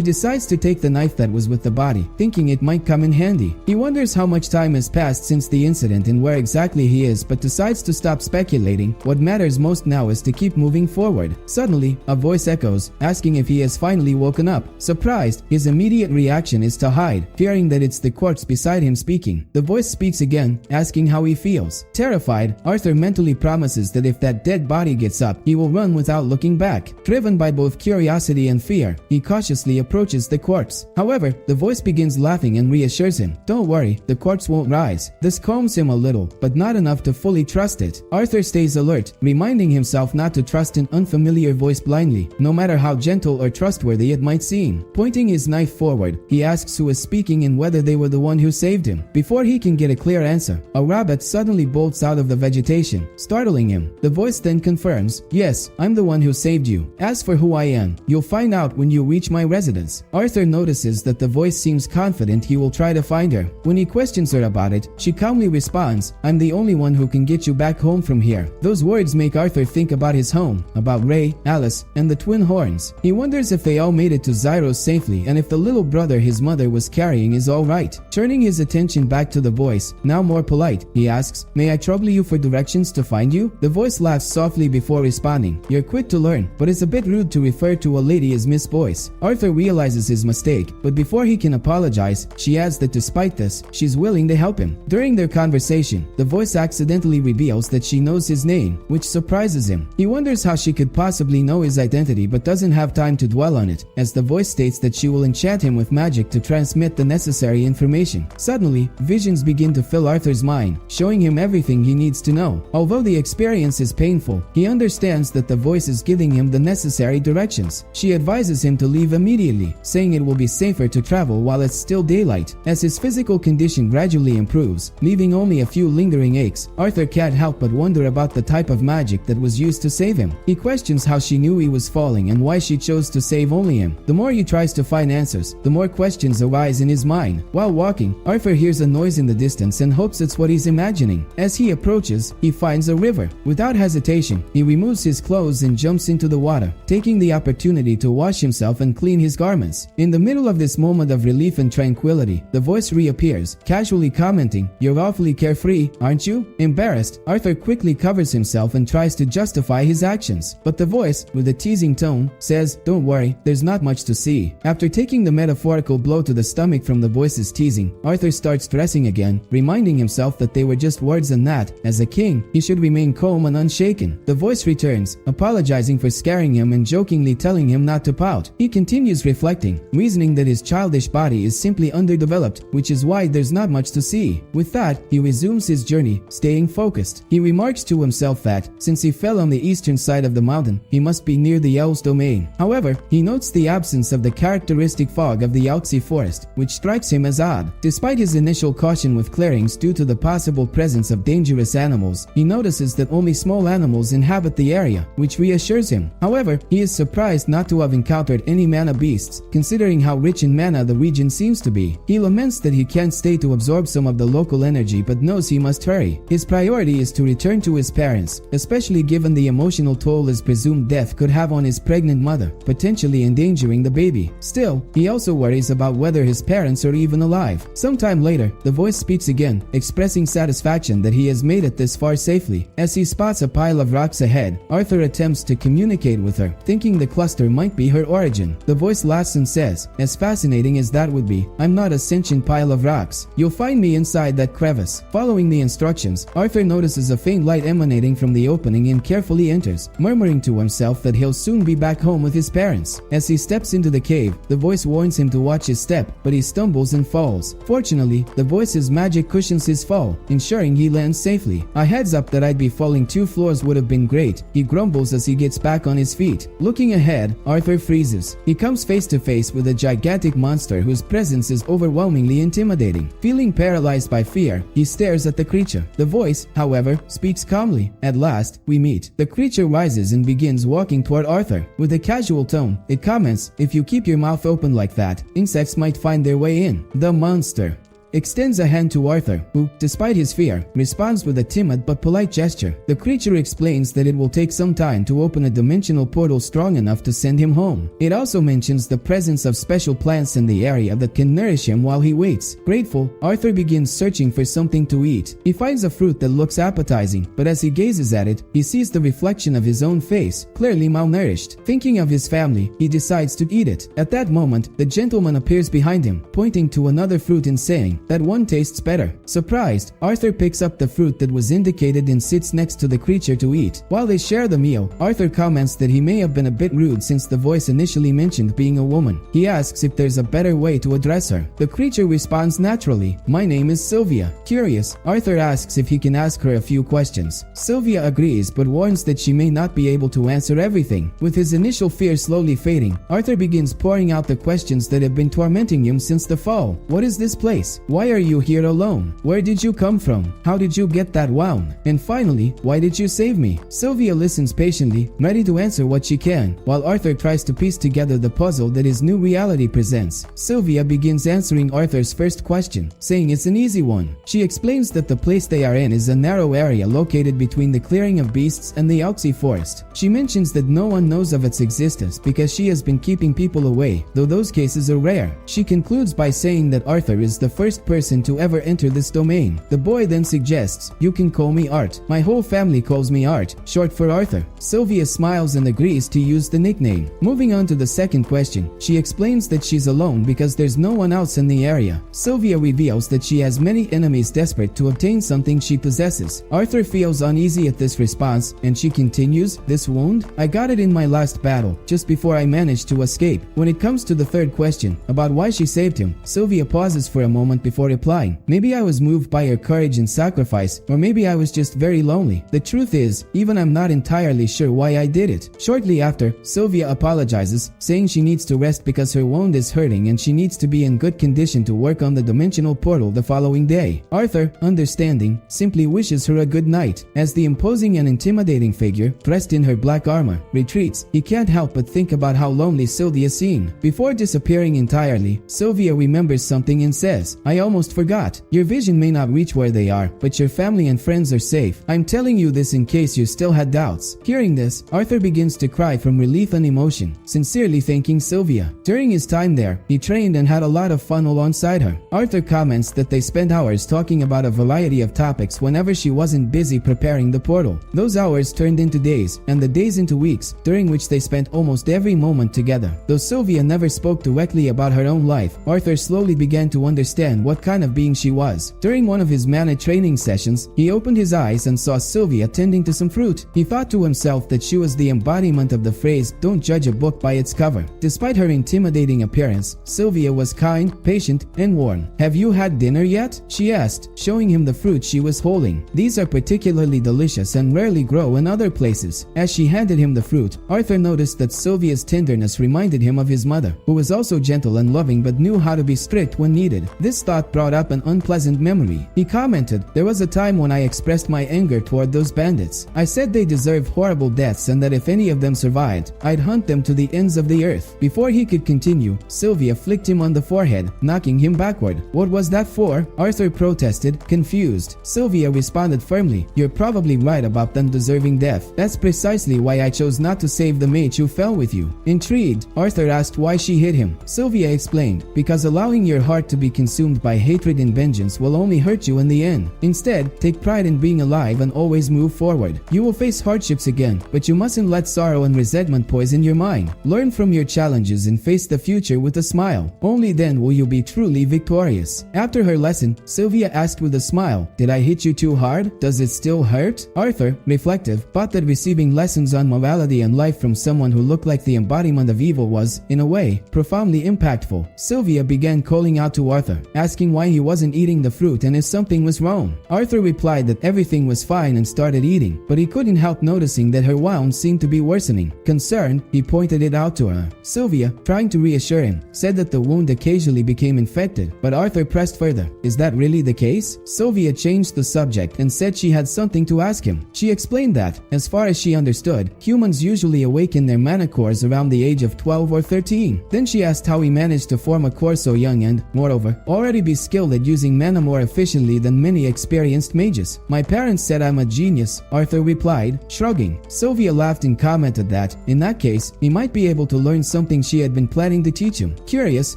S1: decides to take the knife that was with the body, thinking it might come in handy. He wonders how much time has passed since the incident and where exactly he is, but decides to stop speculating. What matters most now is to keep moving forward. Suddenly, a voice echoes, asking if he has finally woken up. Surprised, his immediate reaction is to hide, fearing that it's the corpse beside him speaking. The voice speaks again, asking how he feels. Terrified, Arthur mentally promises that if that dead body gets up, he will run without looking back. Driven by both curiosity and fear, he cautiously approaches the corpse. However, the voice begins laughing and reassures him, "Don't worry, the corpse won't rise." This calms him a little, but not enough to fully trust it. Arthur stays alert, reminding himself not to trust an unfamiliar voice blindly, no matter how gentle or trustworthy it might seem. Pointing his knife forward, he asks who is speaking and whether they were the one who saved him. Before he can get a clear answer, a rabbit suddenly bolts out of the vegetation, startling him. The voice then confirms, "Yes, I'm the one who saved you. As for who I am, you'll find out when you reach my residence." Arthur notices that the voice seems confident he will try to find her. When he questions her about it, she calmly responds, "I'm the only one who can get you back home from here." Those words make Arthur think about his home, about Ray, Alice, and the twin horns. He wonders if they all made it to Zyros safely and if the little brother his mother was carrying is alright. Turning his attention back to the voice, now more polite, he asks, "May I trouble you for directions to find you?" The voice laughs softly before responding, "You're quick to learn, but it's a bit rude to refer to a lady as Miss Boyce." Arthur realizes his mistake, but before he can apologize, she adds that despite this, she's willing to help him. During their conversation, the voice accidentally reveals that she knows his name, which surprises him. He wonders how she could possibly know his identity but doesn't have time to dwell on it, as the voice states that she will enchant him with magic to transmit the necessary information. Suddenly, visions begin to fill Arthur's mind, showing him everything he needs to know. Although the experience is painful, he understands that the voice is giving him the necessary directions. She advises him to leave immediately, saying it will be safer to travel while it's still daylight. As his physical condition gradually improves, leaving only a few lingering aches, Arthur can't help but wonder about the type of magic that was used to save him. He questions how she knew he was falling and why she chose to save only him. The more he tries to find answers, the more questions arise in his mind. While walking, Arthur hears a noise in the distance and hopes it's what he's imagining. As he approaches, he finds a river. Without hesitation, he removes his clothes and jumps into the water, taking the opportunity to wash himself and clean his garments. In the middle of this moment of relief and tranquility, the voice reappears, casually commenting, "You're awfully carefree, aren't you?" Embarrassed, Arthur quickly covers himself and tries to justify his actions. But the voice, with a teasing tone, says, "Don't worry, there's not much to see." After taking the metaphorical blow to the stomach from the voice's teasing, Arthur starts dressing again, reminding himself that they were just words and that, as a king, he should remain calm and unshaken. The voice returns, apologizing for scaring him and jokingly telling him not to pout. He continues reflecting, reasoning that his childish body is simply underdeveloped, which is why there's not much to see. With that, he resumes his journey, staying focused. He remarks to himself that, since he fell on the eastern side of the mountain, he must be near the Elves' domain. However, he notes the absence of the characteristic fog of the Outsi forest, which strikes him as odd. Despite his initial caution with clearings due to the possible presence of dangerous animals, he notices that only small animals inhabit the area, which reassures him. However, he is surprised not to have encountered any mana beasts, considering how rich in mana the region seems to be. He laments that he can't stay to absorb some of the local energy but knows he must hurry. His priority is to return to his parents, especially given the emotional toll his presumed death could have on his pregnant mother, potentially endangering the baby. Still, he also worries about whether his parents are even alive. Sometime later, the voice speaks again, expressing satisfaction that he has made it this far safely. As he spots a pile of rocks ahead, Arthur attempts to communicate with her, thinking the cluster might be her origin. The voice laughs and says, "As fascinating as that would be, I'm not a sentient pile of rocks. You'll find me inside that crevice." Following the instructions, Arthur notices a faint light emanating from the opening and carefully enters, murmuring to himself that he'll soon be back home with his parents. As he steps into the cave, the voice warns him to watch his step, but he stumbles and falls. Fortunately, the voice's magic cushions his fall, ensuring he lands safely. A heads up that I'd be falling 2 floors would have been great, he grumbles as he gets back on his feet. Looking ahead, Arthur freezes. He comes face to face with a gigantic monster whose presence is overwhelmingly intimidating. Feeling paralyzed by fear, he stares at the creature. The voice, however, speaks calmly. At last, we meet. The creature rises and begins walking toward Arthur. With a casual tone, it comments, "If you keep your mouth open like that, insects might find their way in." The monster extends a hand to Arthur, who, despite his fear, responds with a timid but polite gesture. The creature explains that it will take some time to open a dimensional portal strong enough to send him home. It also mentions the presence of special plants in the area that can nourish him while he waits. Grateful, Arthur begins searching for something to eat. He finds a fruit that looks appetizing, but as he gazes at it, he sees the reflection of his own face, clearly malnourished. Thinking of his family, he decides to eat it. At that moment, the gentleman appears behind him, pointing to another fruit and saying, "That one tastes better." Surprised, Arthur picks up the fruit that was indicated and sits next to the creature to eat. While they share the meal, Arthur comments that he may have been a bit rude since the voice initially mentioned being a woman. He asks if there's a better way to address her. The creature responds naturally, "My name is Sylvia." Curious, Arthur asks if he can ask her a few questions. Sylvia agrees but warns that she may not be able to answer everything. With his initial fear slowly fading, Arthur begins pouring out the questions that have been tormenting him since the fall. What is this place? Why are you here alone? Where did you come from? How did you get that wound? And finally, why did you save me? Sylvia listens patiently, ready to answer what she can, while Arthur tries to piece together the puzzle that his new reality presents. Sylvia begins answering Arthur's first question, saying it's an easy one. She explains that the place they are in is a narrow area located between the clearing of beasts and the Alxi forest. She mentions that no one knows of its existence because she has been keeping people away, though those cases are rare. She concludes by saying that Arthur is the first person to ever enter this domain. The boy then suggests, "You can call me Art. My whole family calls me Art, short for Arthur." Sylvia smiles and agrees to use the nickname. Moving on to the second question, she explains that she's alone because there's no one else in the area. Sylvia reveals that she has many enemies desperate to obtain something she possesses. Arthur feels uneasy at this response, and she continues, "This wound? I got it in my last battle, just before I managed to escape." When it comes to the third question, about why she saved him, Sylvia pauses for a moment before replying, "Maybe I was moved by her courage and sacrifice, or maybe I was just very lonely. The truth is, even I'm not entirely sure why I did it." Shortly after, Sylvia apologizes, saying she needs to rest because her wound is hurting and she needs to be in good condition to work on the dimensional portal the following day. Arthur, understanding, simply wishes her a good night. As the imposing and intimidating figure, dressed in her black armor, retreats, he can't help but think about how lonely Sylvia seemed. Before disappearing entirely, Sylvia remembers something and says, "I almost forgot. Your vision may not reach where they are, but your family and friends are safe. I'm telling you this in case you still had doubts." Hearing this, Arthur begins to cry from relief and emotion, sincerely thanking Sylvia. During his time there, he trained and had a lot of fun alongside her. Arthur comments that they spent hours talking about a variety of topics whenever she wasn't busy preparing the portal. Those hours turned into days, and the days into weeks, during which they spent almost every moment together. Though Sylvia never spoke directly about her own life, Arthur slowly began to understand what kind of being she was. During one of his mana training sessions, he opened his eyes and saw Sylvia tending to some fruit. He thought to himself that she was the embodiment of the phrase, "Don't judge a book by its cover." Despite her intimidating appearance, Sylvia was kind, patient, and warm. "Have you had dinner yet?" she asked, showing him the fruit she was holding. "These are particularly delicious and rarely grow in other places." As she handed him the fruit, Arthur noticed that Sylvia's tenderness reminded him of his mother, who was also gentle and loving but knew how to be strict when needed. This thought brought up an unpleasant memory. He commented, "There was a time when I expressed my anger toward those bandits. I said they deserved horrible deaths and that if any of them survived, I'd hunt them to the ends of the earth." Before he could continue, Sylvia flicked him on the forehead, knocking him backward. "What was that for?" Arthur protested, confused. Sylvia responded firmly, "You're probably right about them deserving death. That's precisely why I chose not to save the mage who fell with you." Intrigued, Arthur asked why she hit him. Sylvia explained, "Because allowing your heart to be consumed by by hatred and vengeance will only hurt you in the end. Instead, take pride in being alive and always move forward. You will face hardships again, but you mustn't let sorrow and resentment poison your mind. Learn from your challenges and face the future with a smile. Only then will you be truly victorious. After her lesson, Sylvia asked with a smile, "Did I hit you too hard? Does it still hurt?" Arthur, reflective, thought that receiving lessons on morality and life from someone who looked like the embodiment of evil was, in a way, profoundly impactful. Sylvia began calling out to Arthur, asking why he wasn't eating the fruit and if something was wrong. Arthur replied that everything was fine and started eating, but he couldn't help noticing that her wound seemed to be worsening. Concerned, he pointed it out to her. Sylvia, trying to reassure him, said that the wound occasionally became infected, but Arthur pressed further. "Is that really the case?" Sylvia changed the subject and said she had something to ask him. She explained that, as far as she understood, humans usually awaken their mana cores around the age of 12 or 13. Then she asked how he managed to form a core so young and, moreover, already be skilled at using mana more efficiently than many experienced mages. "My parents said I'm a genius," Arthur replied, shrugging. Sylvia laughed and commented that, in that case, he might be able to learn something she had been planning to teach him. Curious,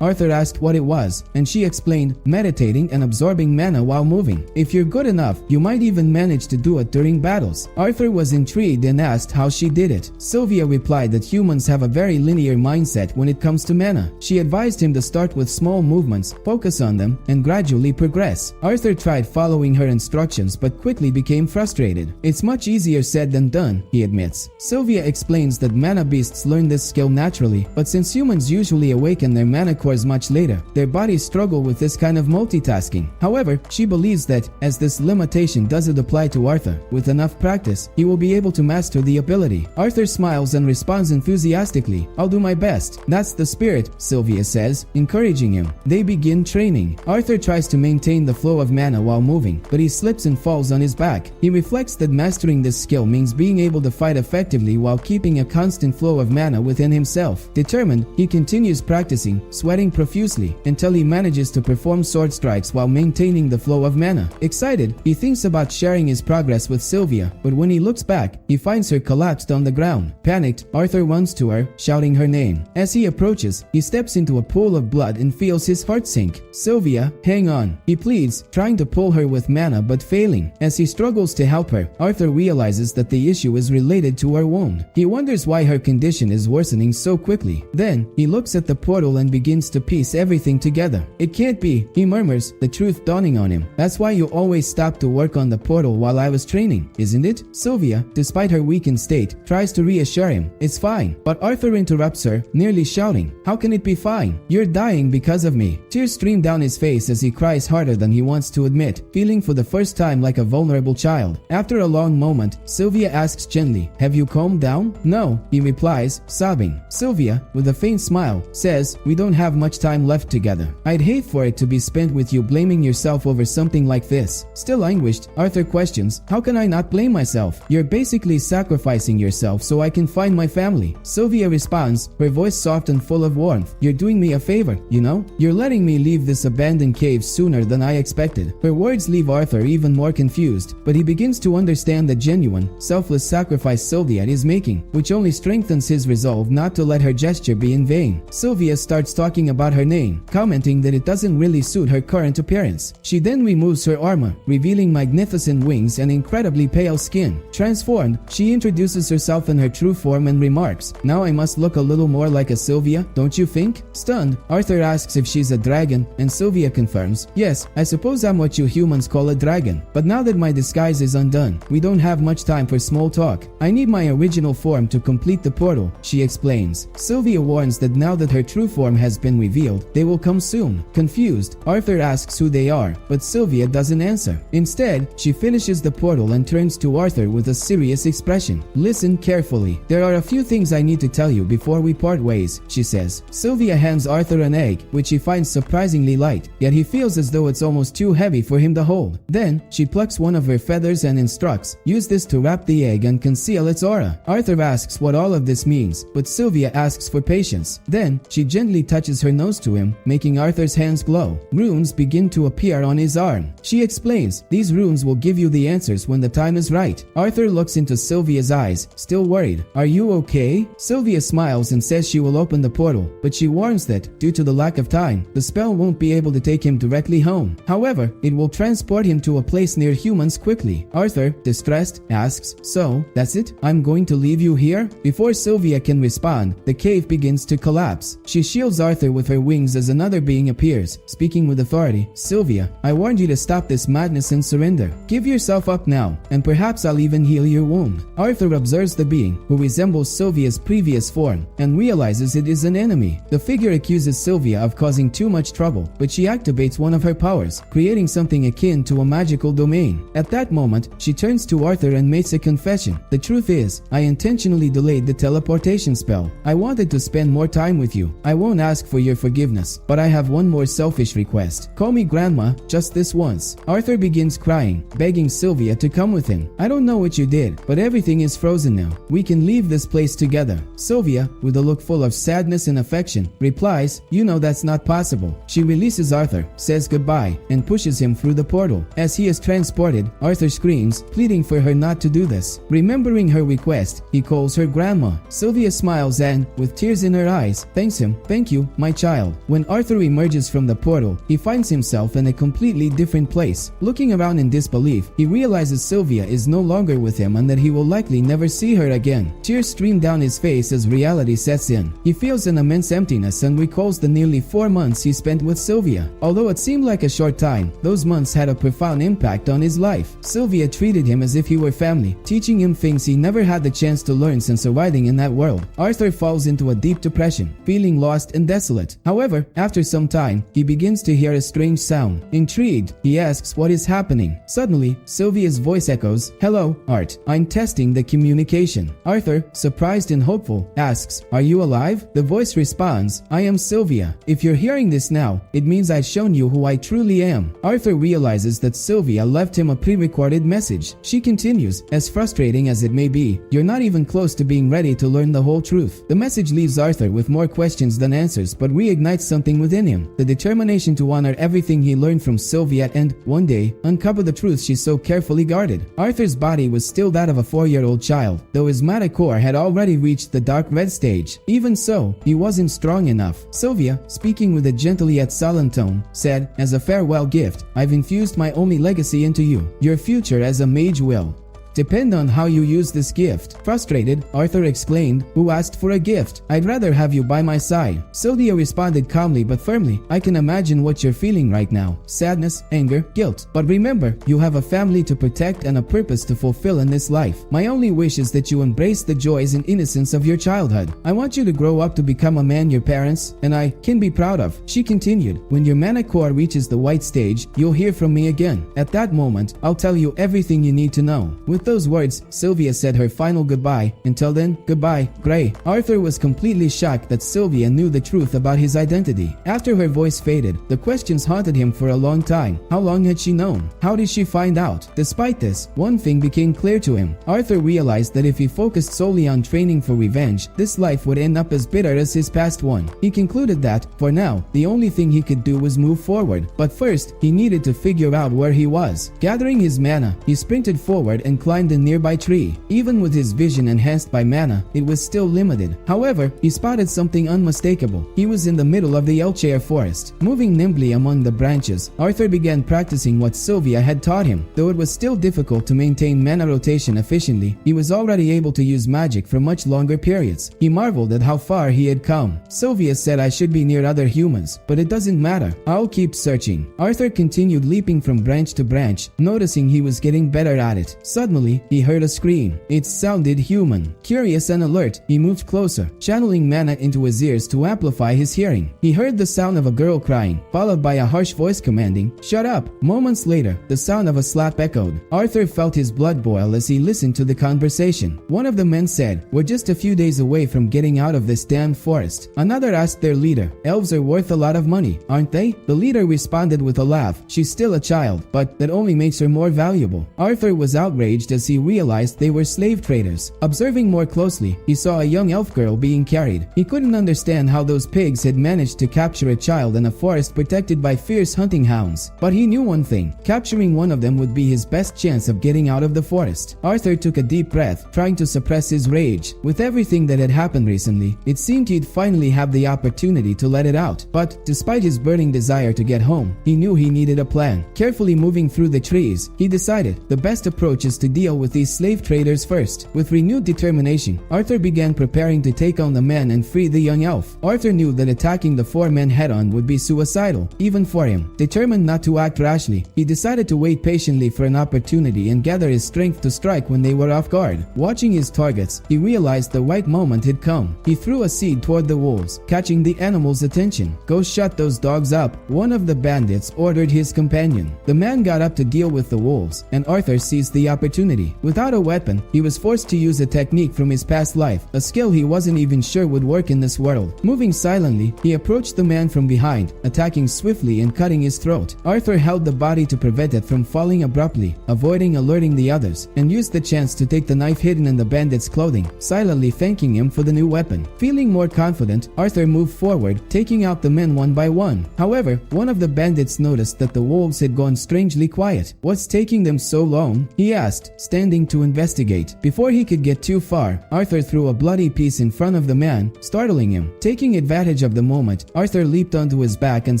S1: Arthur asked what it was, and she explained, meditating and absorbing mana while moving. "If you're good enough, you might even manage to do it during battles." Arthur was intrigued and asked how she did it. Sylvia replied that humans have a very linear mindset when it comes to mana. She advised him to start with small movements, focus on them, and gradually progress. Arthur tried following her instructions but quickly became frustrated. "It's much easier said than done," he admits. Sylvia explains that mana beasts learn this skill naturally, but since humans usually awaken their mana cores much later, their bodies struggle with this kind of multitasking. However, she believes that, as this limitation doesn't apply to Arthur, with enough practice, he will be able to master the ability. Arthur smiles and responds enthusiastically, "I'll do my best." "That's the spirit," Sylvia says, encouraging him. They begin training. Arthur tries to maintain the flow of mana while moving, but he slips and falls on his back. He reflects that mastering this skill means being able to fight effectively while keeping a constant flow of mana within himself. Determined, he continues practicing, sweating profusely, until he manages to perform sword strikes while maintaining the flow of mana. Excited, he thinks about sharing his progress with Sylvia, but when he looks back, he finds her collapsed on the ground. Panicked, Arthur runs to her, shouting her name. As he approaches, he steps into a pool of blood and feels his heart sink. "Sylvia, hang on," he pleads, trying to pull her with mana but failing. As he struggles to help her, Arthur realizes that the issue is related to her wound. He wonders why her condition is worsening so quickly. Then, he looks at the portal and begins to piece everything together. "It can't be," he murmurs, the truth dawning on him. "That's why you always stop to work on the portal while I was training, isn't it?" Sylvia, despite her weakened state, tries to reassure him. "It's fine." But Arthur interrupts her, nearly shouting, "How can it be fine? You're dying because of me." Tears stream down his face as he cries harder than he wants to admit, feeling for the first time like a vulnerable child. After a long moment, Sylvia asks gently, "Have you calmed down?" "No," he replies, sobbing. Sylvia, with a faint smile, says, "We don't have much time left together. I'd hate for it to be spent with you blaming yourself over something like this." Still anguished, Arthur questions, "How can I not blame myself? You're basically sacrificing yourself so I can find my family." Sylvia responds, her voice soft and full of warmth, "You're doing me a favor, you know? You're letting me leave this abandoned cave sooner than I expected." Her words leave Arthur even more confused, but he begins to understand the genuine, selfless sacrifice Sylvia is making, which only strengthens his resolve not to let her gesture be in vain. Sylvia starts talking about her name, commenting that it doesn't really suit her current appearance. She then removes her armor, revealing magnificent wings and incredibly pale skin. Transformed, she introduces herself in her true form and remarks, "Now I must look a little more like a Sylvia, don't you think?" Stunned, Arthur asks if she's a dragon, and Sylvia confirms, "Yes, I suppose I'm what you humans call a dragon. But now that my disguise is undone, we don't have much time for small talk. I need my original form to complete the portal," she explains. Sylvia warns that now that her true form has been revealed, they will come soon. Confused, Arthur asks who they are, but Sylvia doesn't answer. Instead, she finishes the portal and turns to Arthur with a serious expression. "Listen carefully. There are a few things I need to tell you before we part ways," she says. Sylvia hands Arthur an egg, which he finds surprisingly light, yet he feels as though it's almost too heavy for him to hold. Then, she plucks one of her feathers and instructs, "Use this to wrap the egg and conceal its aura." Arthur asks what all of this means, but Sylvia asks for patience. Then, she gently touches her nose to him, making Arthur's hands glow. Runes begin to appear on his arm. She explains, "These runes will give you the answers when the time is right." Arthur looks into Sylvia's eyes, still worried. "Are you okay?" Sylvia smiles and says she will open the portal, but she warns that, due to the lack of time, the spell won't be able able to take him directly home. However, it will transport him to a place near humans quickly. Arthur, distressed, asks, "So, that's it? I'm going to leave you here?" Before Sylvia can respond, the cave begins to collapse. She shields Arthur with her wings as another being appears, speaking with authority. "Sylvia, I warned you to stop this madness and surrender. Give yourself up now, and perhaps I'll even heal your wound." Arthur observes the being, who resembles Sylvia's previous form, and realizes it is an enemy. The figure accuses Sylvia of causing too much trouble, but she activates one of her powers, creating something akin to a magical domain. At that moment, she turns to Arthur and makes a confession. "The truth is, I intentionally delayed the teleportation spell. I wanted to spend more time with you. I won't ask for your forgiveness, but I have one more selfish request. Call me Grandma, just this once." Arthur begins crying, begging Sylvia to come with him. "I don't know what you did, but everything is frozen now. We can leave this place together." Sylvia, with a look full of sadness and affection, replies, "You know that's not possible." She releases Arthur, says goodbye, and pushes him through the portal. As he is transported, Arthur screams, pleading for her not to do this. Remembering her request, he calls her Grandma. Sylvia smiles and, with tears in her eyes, thanks him. "Thank you, my child." When Arthur emerges from the portal, he finds himself in a completely different place. Looking around in disbelief, he realizes Sylvia is no longer with him and that he will likely never see her again. Tears stream down his face as reality sets in. He feels an immense emptiness and recalls the nearly 4 months he spent with Sylvia. Although it seemed like a short time, those months had a profound impact on his life. Sylvia treated him as if he were family, teaching him things he never had the chance to learn since arriving in that world. Arthur falls into a deep depression, feeling lost and desolate. However, after some time, he begins to hear a strange sound. Intrigued, he asks what is happening. Suddenly, Sylvia's voice echoes, "Hello, Art. I'm testing the communication." Arthur, surprised and hopeful, asks, "Are you alive?" The voice responds, "I am Sylvia. If you're hearing this now, it means I've shown you who I truly am." Arthur realizes that Sylvia left him a pre-recorded message. She continues, "As frustrating as it may be, you're not even close to being ready to learn the whole truth." The message leaves Arthur with more questions than answers, but reignites something within him, the determination to honor everything he learned from Sylvia and, one day, uncover the truth she so carefully guarded. Arthur's body was still that of a 4-year-old child, though his matter core had already reached the dark red stage. Even so, he wasn't strong enough. Sylvia, speaking with a gentle yet sullen tone, said, "As a farewell gift, I've infused my only legacy into you. Your future as a mage will depend on how you use this gift." Frustrated, Arthur exclaimed, "Who asked for a gift? I'd rather have you by my side." Sylvia responded calmly but firmly, "I can imagine what you're feeling right now. Sadness, anger, guilt. But remember, you have a family to protect and a purpose to fulfill in this life. My only wish is that you embrace the joys and innocence of your childhood. I want you to grow up to become a man your parents and I can be proud of." She continued, "When your mana core reaches the white stage, you'll hear from me again. At that moment, I'll tell you everything you need to know." With those words, Sylvia said her final goodbye. Until then, goodbye, Gray. Arthur was completely shocked that Sylvia knew the truth about his identity. After her voice faded, the questions haunted him for a long time. How long had she known? How did she find out? Despite this, one thing became clear to him. Arthur realized that if he focused solely on training for revenge, this life would end up as bitter as his past one. He concluded that, for now, the only thing he could do was move forward. But first, he needed to figure out where he was. Gathering his mana, he sprinted forward and climbed a nearby tree. Even with his vision enhanced by mana, it was still limited. However, he spotted something unmistakable. He was in the middle of the Elchair forest. Moving nimbly among the branches, Arthur began practicing what Sylvia had taught him. Though it was still difficult to maintain mana rotation efficiently, he was already able to use magic for much longer periods. He marveled at how far he had come. Sylvia said, "I should be near other humans, but it doesn't matter. I'll keep searching." Arthur continued leaping from branch to branch, noticing he was getting better at it. Suddenly, he heard a scream. It sounded human. Curious and alert, he moved closer, channeling mana into his ears to amplify his hearing. He heard the sound of a girl crying, followed by a harsh voice commanding, "Shut up!" Moments later, the sound of a slap echoed. Arthur felt his blood boil as he listened to the conversation. One of the men said, "We're just a few days away from getting out of this damn forest." Another asked their leader, "Elves are worth a lot of money, aren't they?" The leader responded with a laugh, "She's still a child, but that only makes her more valuable." Arthur was outraged changed as he realized they were slave traders. Observing more closely, he saw a young elf girl being carried. He couldn't understand how those pigs had managed to capture a child in a forest protected by fierce hunting hounds. But he knew one thing: capturing one of them would be his best chance of getting out of the forest. Arthur took a deep breath, trying to suppress his rage. With everything that had happened recently, it seemed he'd finally have the opportunity to let it out. But despite his burning desire to get home, he knew he needed a plan. Carefully moving through the trees, he decided the best approach is to deal with these slave traders first. With renewed determination, Arthur began preparing to take on the men and free the young elf. Arthur knew that attacking the four men head-on would be suicidal, even for him. Determined not to act rashly, he decided to wait patiently for an opportunity and gather his strength to strike when they were off guard. Watching his targets, he realized the right moment had come. He threw a seed toward the wolves, catching the animals' attention. "Go shut those dogs up," one of the bandits ordered his companion. The man got up to deal with the wolves, and Arthur seized the opportunity. Without a weapon, he was forced to use a technique from his past life, a skill he wasn't even sure would work in this world. Moving silently, he approached the man from behind, attacking swiftly and cutting his throat. Arthur held the body to prevent it from falling abruptly, avoiding alerting the others, and used the chance to take the knife hidden in the bandit's clothing, silently thanking him for the new weapon. Feeling more confident, Arthur moved forward, taking out the men one by one. However, one of the bandits noticed that the wolves had gone strangely quiet. "What's taking them so long?" he asked, standing to investigate. Before he could get too far, Arthur threw a bloody piece in front of the man, startling him. Taking advantage of the moment, Arthur leaped onto his back and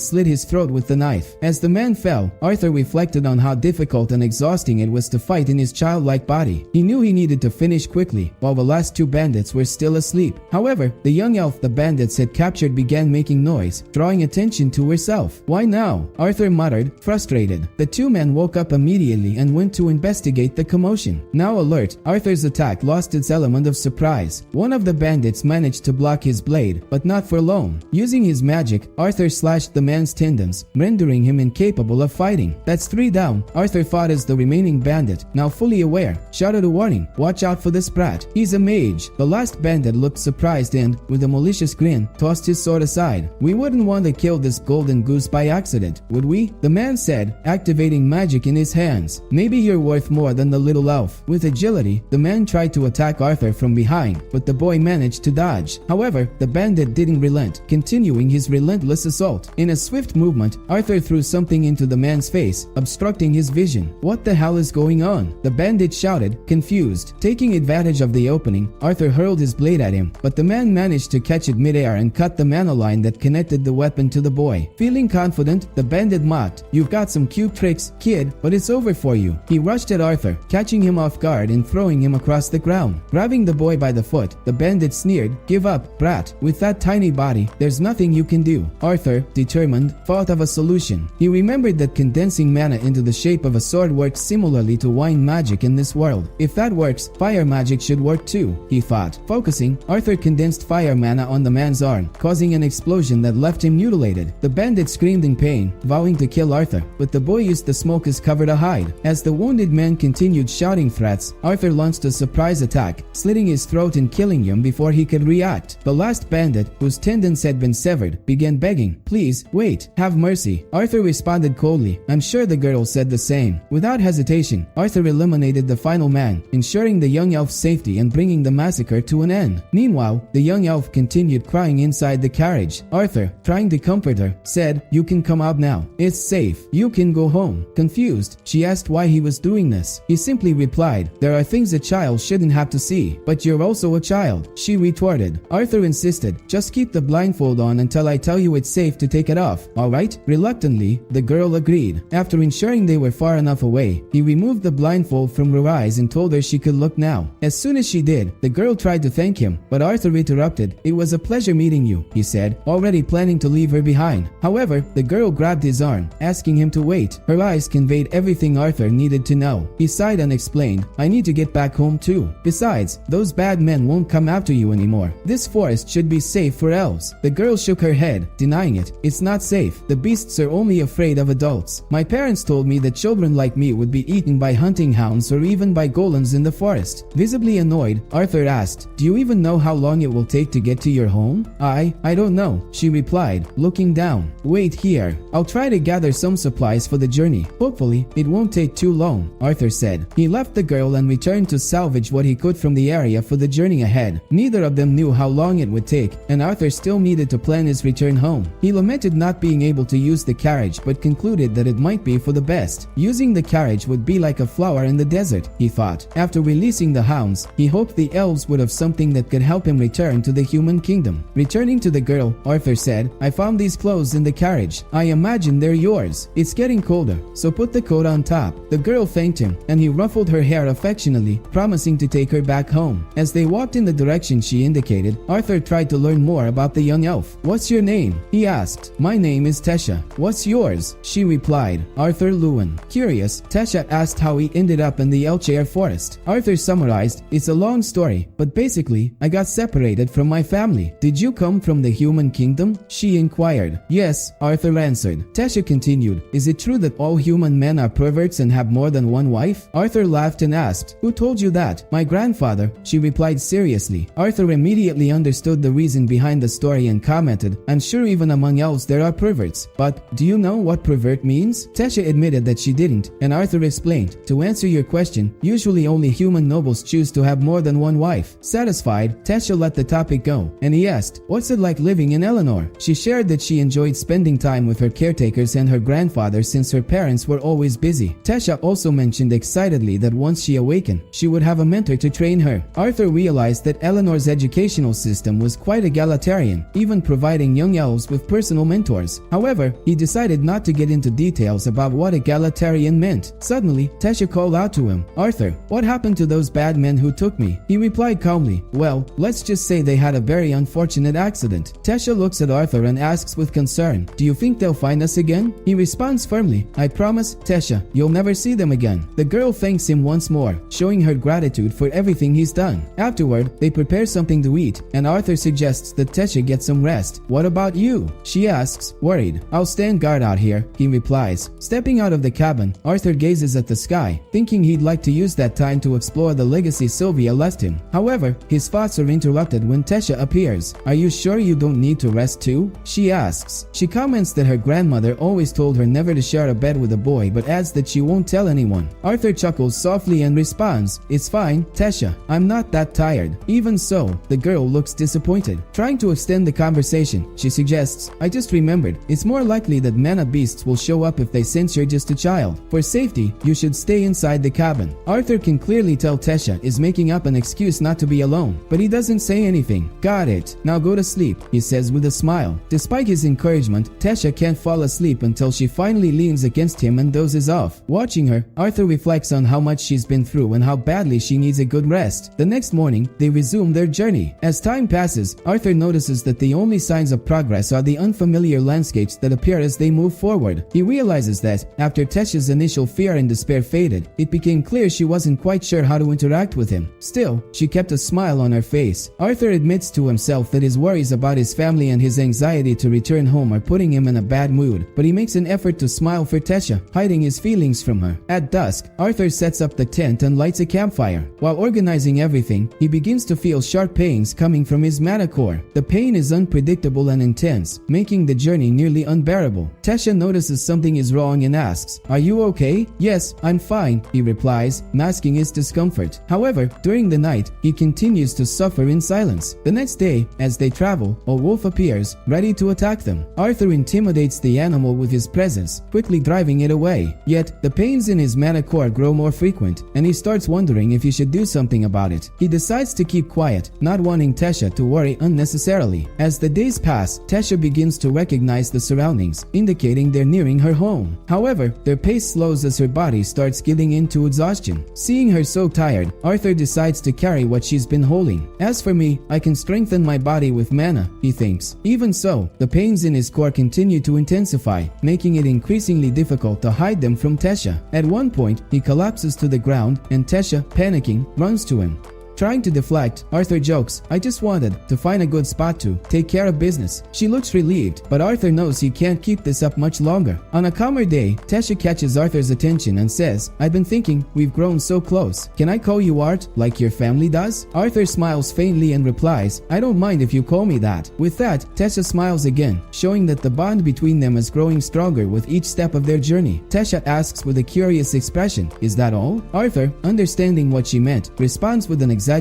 S1: slit his throat with the knife. As the man fell, Arthur reflected on how difficult and exhausting it was to fight in his childlike body. He knew he needed to finish quickly, while the last two bandits were still asleep. However, the young elf the bandits had captured began making noise, drawing attention to herself. "Why now?" Arthur muttered, frustrated. The two men woke up immediately and went to investigate the commotion. Now alert, Arthur's attack lost its element of surprise. One of the bandits managed to block his blade, but not for long. Using his magic, Arthur slashed the man's tendons, rendering him incapable of fighting. "That's three down," Arthur thought as the remaining bandit, now fully aware, shouted a warning. "Watch out for this brat. He's a mage." The last bandit looked surprised and, with a malicious grin, tossed his sword aside. "We wouldn't want to kill this golden goose by accident, would we?" the man said, activating magic in his hands. "Maybe you're worth more than the little elf." With agility, the man tried to attack Arthur from behind, but the boy managed to dodge. However, the bandit didn't relent, continuing his relentless assault. In a swift movement, Arthur threw something into the man's face, obstructing his vision. "What the hell is going on?" the bandit shouted, confused. Taking advantage of the opening, Arthur hurled his blade at him, but the man managed to catch it midair and cut the mana line that connected the weapon to the boy. Feeling confident, the bandit mocked, "You've got some cute tricks, kid, but it's over for you." He rushed at Arthur, catching him off guard and throwing him across the ground. Grabbing the boy by the foot, the bandit sneered, "Give up, brat. With that tiny body, there's nothing you can do." Arthur, determined, thought of a solution. He remembered that condensing mana into the shape of a sword works similarly to wine magic in this world. If that works, fire magic should work too, he thought. Focusing, Arthur condensed fire mana on the man's arm, causing an explosion that left him mutilated. The bandit screamed in pain, vowing to kill Arthur, but the boy used the smoke as cover to hide. As the wounded man continued shouting threats, Arthur launched a surprise attack, slitting his throat and killing him before he could react. The last bandit, whose tendons had been severed, began begging, "Please, wait, have mercy." Arthur responded coldly, "I'm sure the girl said the same." Without hesitation, Arthur eliminated the final man, ensuring the young elf's safety and bringing the massacre to an end. Meanwhile, the young elf continued crying inside the carriage. Arthur, trying to comfort her, said, "You can come out now. It's safe. You can go home." Confused, she asked why he was doing this. He simply replied, "There are things a child shouldn't have to see, but you're also a child," she retorted. Arthur insisted, "Just keep the blindfold on until I tell you it's safe to take it off, alright?" Reluctantly, the girl agreed. After ensuring they were far enough away, he removed the blindfold from her eyes and told her she could look now. As soon as she did, the girl tried to thank him, but Arthur interrupted. "It was a pleasure meeting you," he said, already planning to leave her behind. However, the girl grabbed his arm, asking him to wait. Her eyes conveyed everything Arthur needed to know. He sighed and explained, "I need to get back home too. Besides, those bad men won't come after you anymore. This forest should be safe for elves." The girl shook her head, denying it. "It's not safe. The beasts are only afraid of adults. My parents told me that children like me would be eaten by hunting hounds or even by golems in the forest." Visibly annoyed, Arthur asked, "Do you even know how long it will take to get to your home?" I don't know," she replied, looking down. "Wait here. I'll try to gather some supplies for the journey. Hopefully, it won't take too long," Arthur said. He He left the girl and returned to salvage what he could from the area for the journey ahead. Neither of them knew how long it would take, and Arthur still needed to plan his return home. He lamented not being able to use the carriage but concluded that it might be for the best. Using the carriage would be like a flower in the desert, he thought. After releasing the hounds, he hoped the elves would have something that could help him return to the human kingdom. Returning to the girl, Arthur said, "I found these clothes in the carriage. I imagine they're yours. It's getting colder, so put the coat on top." The girl thanked him, and he ruffled her hair affectionately, promising to take her back home. As they walked in the direction she indicated, Arthur tried to learn more about the young elf. "What's your name?" he asked. "My name is Tesha." "What's yours?" she replied. "Arthur Lewin." Curious, Tesha asked how he ended up in the Elchair forest. Arthur summarized, "It's a long story, but basically, I got separated from my family." "Did you come from the human kingdom?" she inquired. "Yes," Arthur answered. Tesha continued, "Is it true that all human men are perverts and have more than one wife?" Arthur laughed and asked, "Who told you that?" "My grandfather," she replied seriously. Arthur immediately understood the reason behind the story and commented, "I'm sure even among elves there are perverts, but do you know what pervert means?" Tesha admitted that she didn't, and Arthur explained, "To answer your question, usually only human nobles choose to have more than one wife." Satisfied, Tesha let the topic go, and he asked, "What's it like living in Eleanor?" She shared that she enjoyed spending time with her caretakers and her grandfather since her parents were always busy. Tesha also mentioned excitedly that once she awakened, she would have a mentor to train her. Arthur realized that Eleanor's educational system was quite egalitarian, even providing young elves with personal mentors. However, he decided not to get into details about what egalitarian meant. Suddenly, Tesha called out to him, "Arthur, what happened to those bad men who took me?" He replied calmly, "Well, let's just say they had a very unfortunate accident." Tesha looks at Arthur and asks with concern, "Do you think they'll find us again?" He responds firmly, "I promise, Tesha, you'll never see them again." The girl thanks him once more, showing her gratitude for everything he's done. Afterward, they prepare something to eat, and Arthur suggests that Tesha get some rest. "What about you?" she asks, worried. "I'll stand guard out here," he replies. Stepping out of the cabin, Arthur gazes at the sky, thinking he'd like to use that time to explore the legacy Sylvia left him. However, his thoughts are interrupted when Tesha appears. "Are you sure you don't need to rest too?" she asks. She comments that her grandmother always told her never to share a bed with a boy, but adds that she won't tell anyone. Arthur chuckles softly and responds, "It's fine, Tesha. I'm not that tired." Even so, the girl looks disappointed. Trying to extend the conversation, she suggests, "I just remembered, it's more likely that mana beasts will show up if they sense you're just a child. For safety, you should stay inside the cabin." Arthur can clearly tell Tesha is making up an excuse not to be alone, but he doesn't say anything. "Got it. Now go to sleep," he says with a smile. Despite his encouragement, Tesha can't fall asleep until she finally leans against him and dozes off. Watching her, Arthur reflects on how much she's been through and how badly she needs a good rest. The next morning, they resume their journey. As time passes, Arthur notices that the only signs of progress are the unfamiliar landscapes that appear as they move forward. He realizes that, after Tesha's initial fear and despair faded, it became clear she wasn't quite sure how to interact with him. Still, she kept a smile on her face. Arthur admits to himself that his worries about his family and his anxiety to return home are putting him in a bad mood, but he makes an effort to smile for Tesha, hiding his feelings from her. At dusk, Arthur sets up the tent and lights a campfire. While organizing everything, he begins to feel sharp pains coming from his mana core. The pain is unpredictable and intense, making the journey nearly unbearable. Tesha notices something is wrong and asks, "Are you okay?" "Yes, I'm fine," he replies, masking his discomfort. However, during the night, he continues to suffer in silence. The next day, as they travel, a wolf appears, ready to attack them. Arthur intimidates the animal with his presence, quickly driving it away. Yet, the pains in his mana core grow more frequent, and he starts wondering if he should do something about it. He decides to keep quiet, not wanting Tesha to worry unnecessarily. As the days pass, Tesha begins to recognize the surroundings, indicating they're nearing her home. However, their pace slows as her body starts getting into exhaustion. Seeing her so tired, Arthur decides to carry what she's been holding. "As for me, I can strengthen my body with mana," he thinks. Even so, the pains in his core continue to intensify, making it increasingly difficult to hide them from Tesha. At one point, he collapses to the ground, and Tesha, panicking, runs to him. Trying to deflect, Arthur jokes, I just wanted to find a good spot to take care of business. She looks relieved, but Arthur knows he can't keep this up much longer. On a calmer day, Tesha catches Arthur's attention and says, I've been thinking, we've grown so close. Can I call you Art, like your family does? Arthur smiles faintly and replies, I don't mind if you call me that. With that, Tesha smiles again, showing that the bond between them is growing stronger with each step of their journey. Tesha asks with a curious expression, is that all? Arthur, understanding what she meant, responds with an exaggerated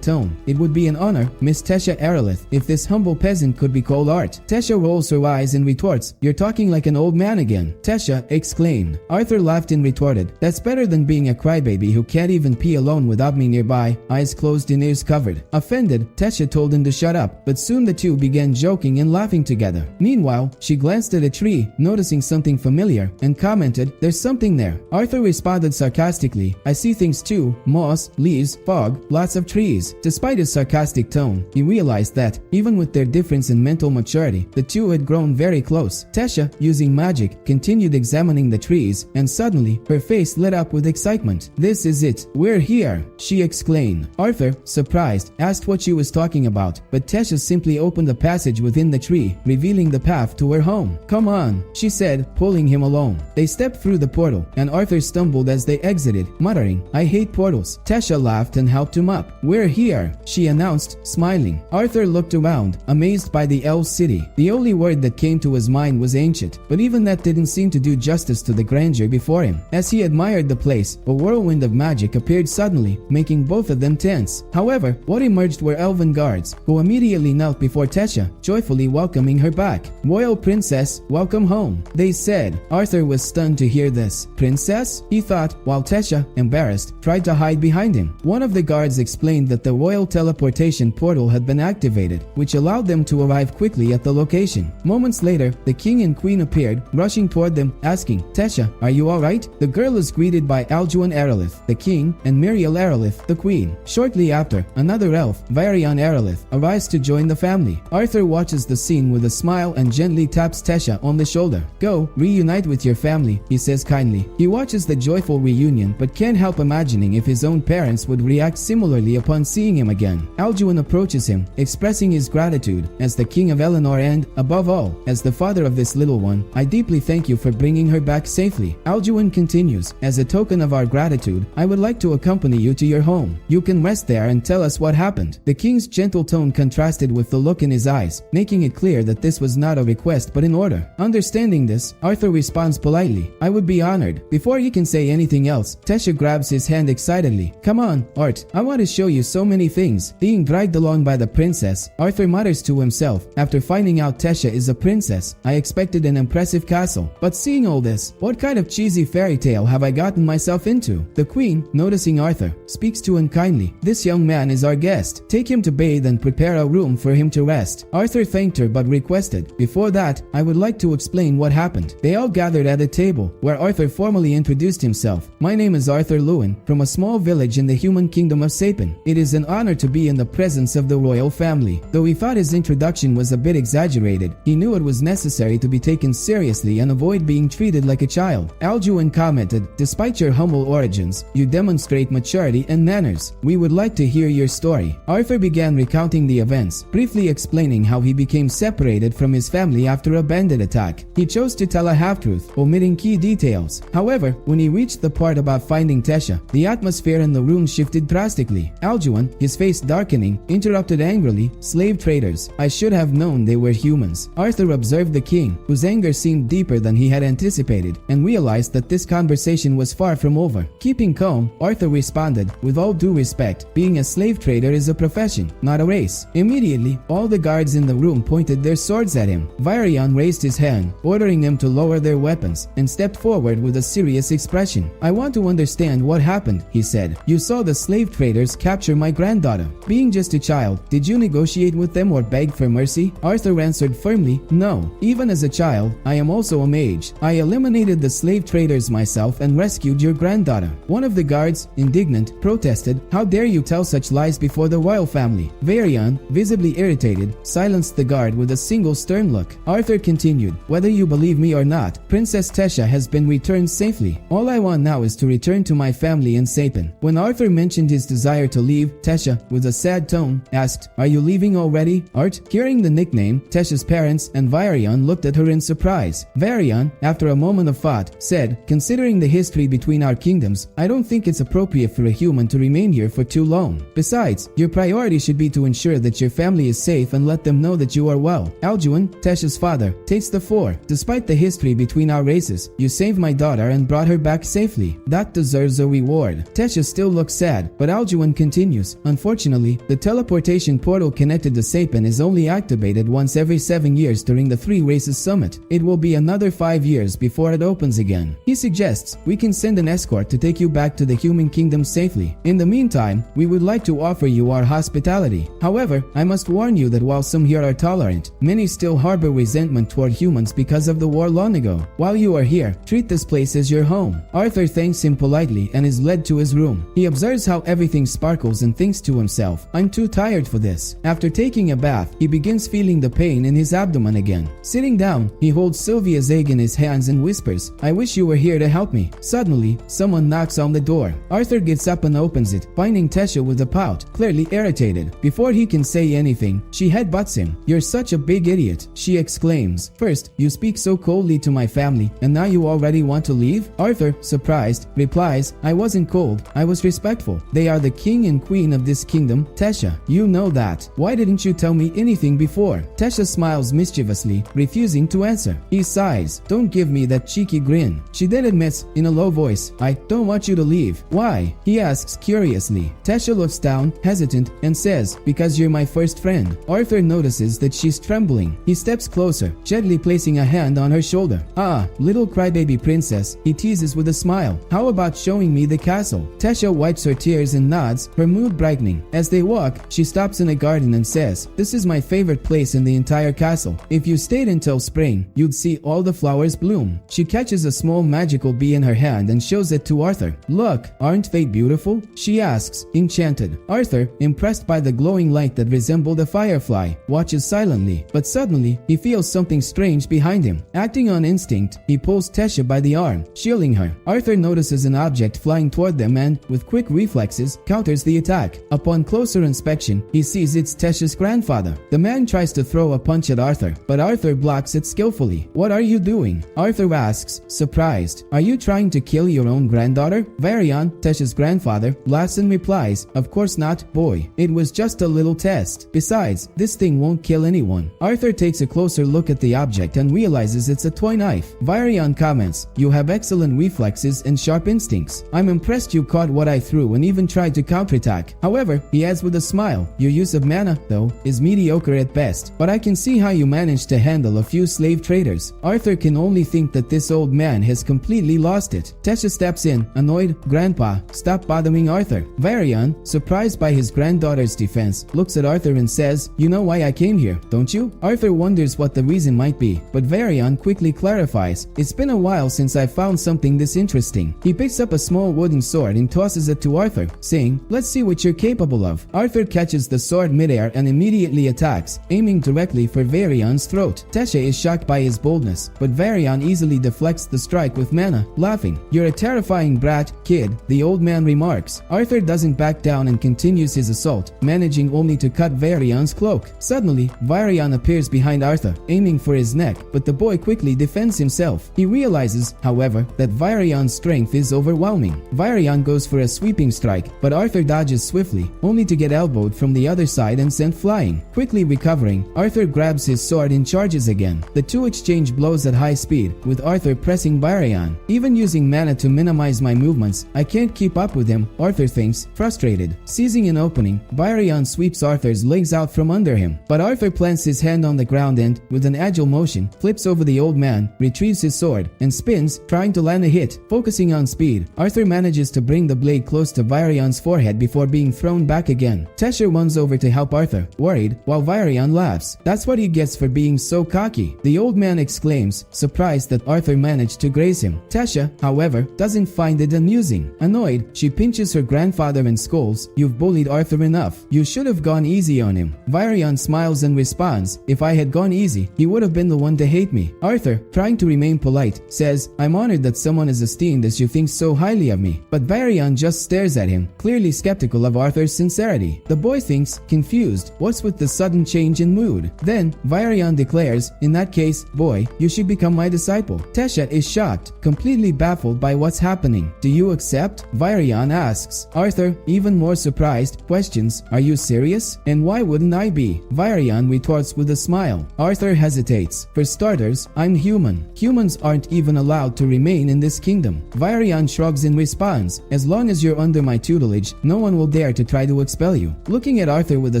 S1: tone. It would be an honor, Miss Tesha Aerolith, if this humble peasant could be called Art. Tesha rolls her eyes and retorts, you're talking like an old man again. Tesha exclaimed. Arthur laughed and retorted, that's better than being a crybaby who can't even pee alone without me nearby, eyes closed and ears covered. Offended, Tesha told him to shut up, but soon the two began joking and laughing together. Meanwhile, she glanced at a tree, noticing something familiar, and commented, there's something there. Arthur responded sarcastically, I see things too, moss, leaves, fog, lots of trees. Despite his sarcastic tone, he realized that, even with their difference in mental maturity, the two had grown very close. Tesha, using magic, continued examining the trees, and suddenly, her face lit up with excitement. This is it. We're here, she exclaimed. Arthur, surprised, asked what she was talking about, but Tesha simply opened a passage within the tree, revealing the path to her home. Come on, she said, pulling him along. They stepped through the portal, and Arthur stumbled as they exited, muttering, I hate portals. Tesha laughed and helped him up. We're here, she announced, smiling. Arthur looked around, amazed by the elf city. The only word that came to his mind was ancient, but even that didn't seem to do justice to the grandeur before him. As he admired the place, a whirlwind of magic appeared suddenly, making both of them tense. However, what emerged were elven guards, who immediately knelt before Tesha, joyfully welcoming her back. Royal Princess, welcome home, they said. Arthur was stunned to hear this. Princess? He thought, while Tesha, embarrassed, tried to hide behind him. One of the guards explained that the royal teleportation portal had been activated, which allowed them to arrive quickly at the location. Moments later, the king and queen appeared, rushing toward them, asking, Tesha, are you alright? The girl is greeted by Alduin Aerolith, the king, and Miriel Aerolith, the queen. Shortly after, another elf, Varian Aerolith, arrives to join the family. Arthur watches the scene with a smile and gently taps Tesha on the shoulder. Go, reunite with your family, he says kindly. He watches the joyful reunion but can't help imagining if his own parents would react similarly upon seeing him again. Alduin approaches him, expressing his gratitude as the king of Eleanor and, above all, as the father of this little one. I deeply thank you for bringing her back safely. Alduin continues, as a token of our gratitude, I would like to accompany you to your home. You can rest there and tell us what happened. The king's gentle tone contrasted with the look in his eyes, making it clear that this was not a request but an order. Understanding this, Arthur responds politely, I would be honored. Before he can say anything else, Tesha grabs his hand excitedly. Come on, Art, I want to show you so many things. Being dragged along by the princess, Arthur mutters to himself, after finding out Tesha is a princess, I expected an impressive castle. But seeing all this, what kind of cheesy fairy tale have I gotten myself into? The queen, noticing Arthur, speaks to him kindly. This young man is our guest. Take him to bathe and prepare a room for him to rest. Arthur thanked her but requested, before that, I would like to explain what happened. They all gathered at a table, where Arthur formally introduced himself. My name is Arthur Lewin, from a small village in the human kingdom of Sapin. It is an honor to be in the presence of the royal family. Though he thought his introduction was a bit exaggerated, he knew it was necessary to be taken seriously and avoid being treated like a child. Alduin commented, despite your humble origins, you demonstrate maturity and manners. We would like to hear your story. Arthur began recounting the events, briefly explaining how he became separated from his family after a bandit attack. He chose to tell a half-truth, omitting key details. However, when he reached the part about finding Tesha, the atmosphere in the room shifted drastically. Alduin, his face darkening, interrupted angrily, slave traders. I should have known they were humans. Arthur observed the king, whose anger seemed deeper than he had anticipated, and realized that this conversation was far from over. Keeping calm, Arthur responded, with all due respect, being a slave trader is a profession, not a race. Immediately, all the guards in the room pointed their swords at him. Varian raised his hand, ordering them to lower their weapons, and stepped forward with a serious expression. I want to understand what happened, he said. You saw the slave traders capture my granddaughter. Being just a child, did you negotiate with them or beg for mercy? Arthur answered firmly, no. Even as a child, I am also a mage. I eliminated the slave traders myself and rescued your granddaughter. One of the guards, indignant, protested, how dare you tell such lies before the royal family? Varian, visibly irritated, silenced the guard with a single stern look. Arthur continued, whether you believe me or not, Princess Tesha has been returned safely. All I want now is to return to my family in Sapin. When Arthur mentioned his desire to leave, Tesha, with a sad tone, asked, "Are you leaving already, Art?" Hearing the nickname, Tesha's parents and Varian looked at her in surprise. Varian, after a moment of thought, said, "Considering the history between our kingdoms, I don't think it's appropriate for a human to remain here for too long. Besides, your priority should be to ensure that your family is safe and let them know that you are well." Aljuan, Tesha's father, takes the floor. "Despite the history between our races, you saved my daughter and brought her back safely. That deserves a reward." Tesha still looks sad, but Aljuan continues, "Unfortunately, the teleportation portal connected to Sapin is only activated once every 7 years during the Three Races Summit. It will be another 5 years before it opens again. He suggests we can send an escort to take you back to the human kingdom safely. In the meantime, we would like to offer you our hospitality. However, I must warn you that while some here are tolerant, many still harbor resentment toward humans because of the war long ago. While you are here, treat this place as your home." Arthur thanks him politely and is led to his room. He observes how everything sparkles and thinks to himself, "I'm too tired for this." After taking a bath, he begins feeling the pain in his abdomen again. Sitting down, he holds Sylvia's egg in his hands and whispers, "I wish you were here to help me." Suddenly, someone knocks on the door. Arthur gets up and opens it, finding Tesha with a pout, clearly irritated. Before he can say anything, she headbutts him. "You're such a big idiot," she exclaims. "First, you speak so coldly to my family, and now you already want to leave?" Arthur, surprised, replies, "I wasn't cold, I was respectful. They are the king and queen of this kingdom, Tesha. You know that. Why didn't you tell me anything before?" Tesha smiles mischievously, refusing to answer. He sighs, "Don't give me that cheeky grin." She then admits, in a low voice, "I don't want you to leave." "Why?" he asks curiously. Tesha looks down, hesitant, and says, "Because you're my first friend." Arthur notices that she's trembling. He steps closer, gently placing a hand on her shoulder. "Ah, little crybaby princess," he teases with a smile. "How about showing me the castle?" Tesha wipes her tears and nods, her mood brightening. As they walk, she stops in a garden and says, "This is my favorite place in the entire castle. If you stayed until spring, you'd see all the flowers bloom." She catches a small magical bee in her hand and shows it to Arthur. "Look, aren't they beautiful?" she asks, enchanted. Arthur, impressed by the glowing light that resembled a firefly, watches silently, but suddenly he feels something strange behind him. Acting on instinct, he pulls Tesha by the arm, shielding her. Arthur notices an object flying toward them and, with quick reflexes, counters the attack. Upon closer inspection, he sees it's Tesha's grandfather. The man tries to throw a punch at Arthur, but Arthur blocks it skillfully. "What are you doing?" Arthur asks, surprised. "Are you trying to kill your own granddaughter?" Varian, Tesha's grandfather, laughs and replies, "Of course not, boy. It was just a little test. Besides, this thing won't kill anyone." Arthur takes a closer look at the object and realizes it's a toy knife. Varian comments, "You have excellent reflexes and sharp instincts. I'm impressed you caught what I threw and even tried to counterattack." However, he adds with a smile, "Your use of mana, though, is mediocre at best, but I can see how you managed to handle a few slave traders." Arthur can only think that this old man has completely lost it. Tesha steps in, annoyed. "Grandpa, stop bothering Arthur." Varian, surprised by his granddaughter's defense, looks at Arthur and says, "You know why I came here, don't you?" Arthur wonders what the reason might be, but Varian quickly clarifies, "It's been a while since I found something this interesting." He picks up a small wooden sword and tosses it to Arthur, saying, "Let's see what you're capable of." Arthur catches the sword midair and immediately attacks, aiming directly for Varian's throat. Tesha is shocked by his boldness, but Varian easily deflects the strike with mana, laughing. "You're a terrifying brat, kid," the old man remarks. Arthur doesn't back down and continues his assault, managing only to cut Varian's cloak. Suddenly, Varian appears behind Arthur, aiming for his neck, but the boy quickly defends himself. He realizes, however, that Varian's strength is overwhelming. Varian goes for a sweeping strike, but Arthur dodges swiftly, only to get elbowed from the other side and sent flying. Quickly recovering, Arthur grabs his sword and charges again. The two exchange blows at high speed, with Arthur pressing Varian. "Even using mana to minimize my movements, I can't keep up with him," Arthur thinks, frustrated. Seizing an opening, Varian sweeps Arthur's legs out from under him, but Arthur plants his hand on the ground and, with an agile motion, flips over the old man, retrieves his sword, and spins, trying to land a hit. Focusing on speed, Arthur manages to bring the blade close to Varian's forehead before being thrown back again. Tesha runs over to help Arthur, worried, while Varian laughs. "That's what he gets for being so cocky," the old man exclaims, surprised that Arthur managed to graze him. Tesha, however, doesn't find it amusing. Annoyed, she pinches her grandfather and scolds, "You've bullied Arthur enough. You should have gone easy on him." Varian smiles and responds, "If I had gone easy, he would have been the one to hate me." Arthur, trying to remain polite, says, "I'm honored that someone as esteemed as you thinks so highly of me." But Varian just stares at him, clearly clearly skeptical of Arthur's sincerity. The boy thinks, confused, what's with the sudden change in mood? Then, Varian declares, in that case, boy, you should become my disciple. Tesha is shocked, completely baffled by what's happening. Do you accept? Varian asks. Arthur, even more surprised, questions, are you serious? And why wouldn't I be? Varian retorts with a smile. Arthur hesitates. For starters, I'm human. Humans aren't even allowed to remain in this kingdom. Varian shrugs in response. As long as you're under my tutelage, no one will dare to try to expel you. Looking at Arthur with a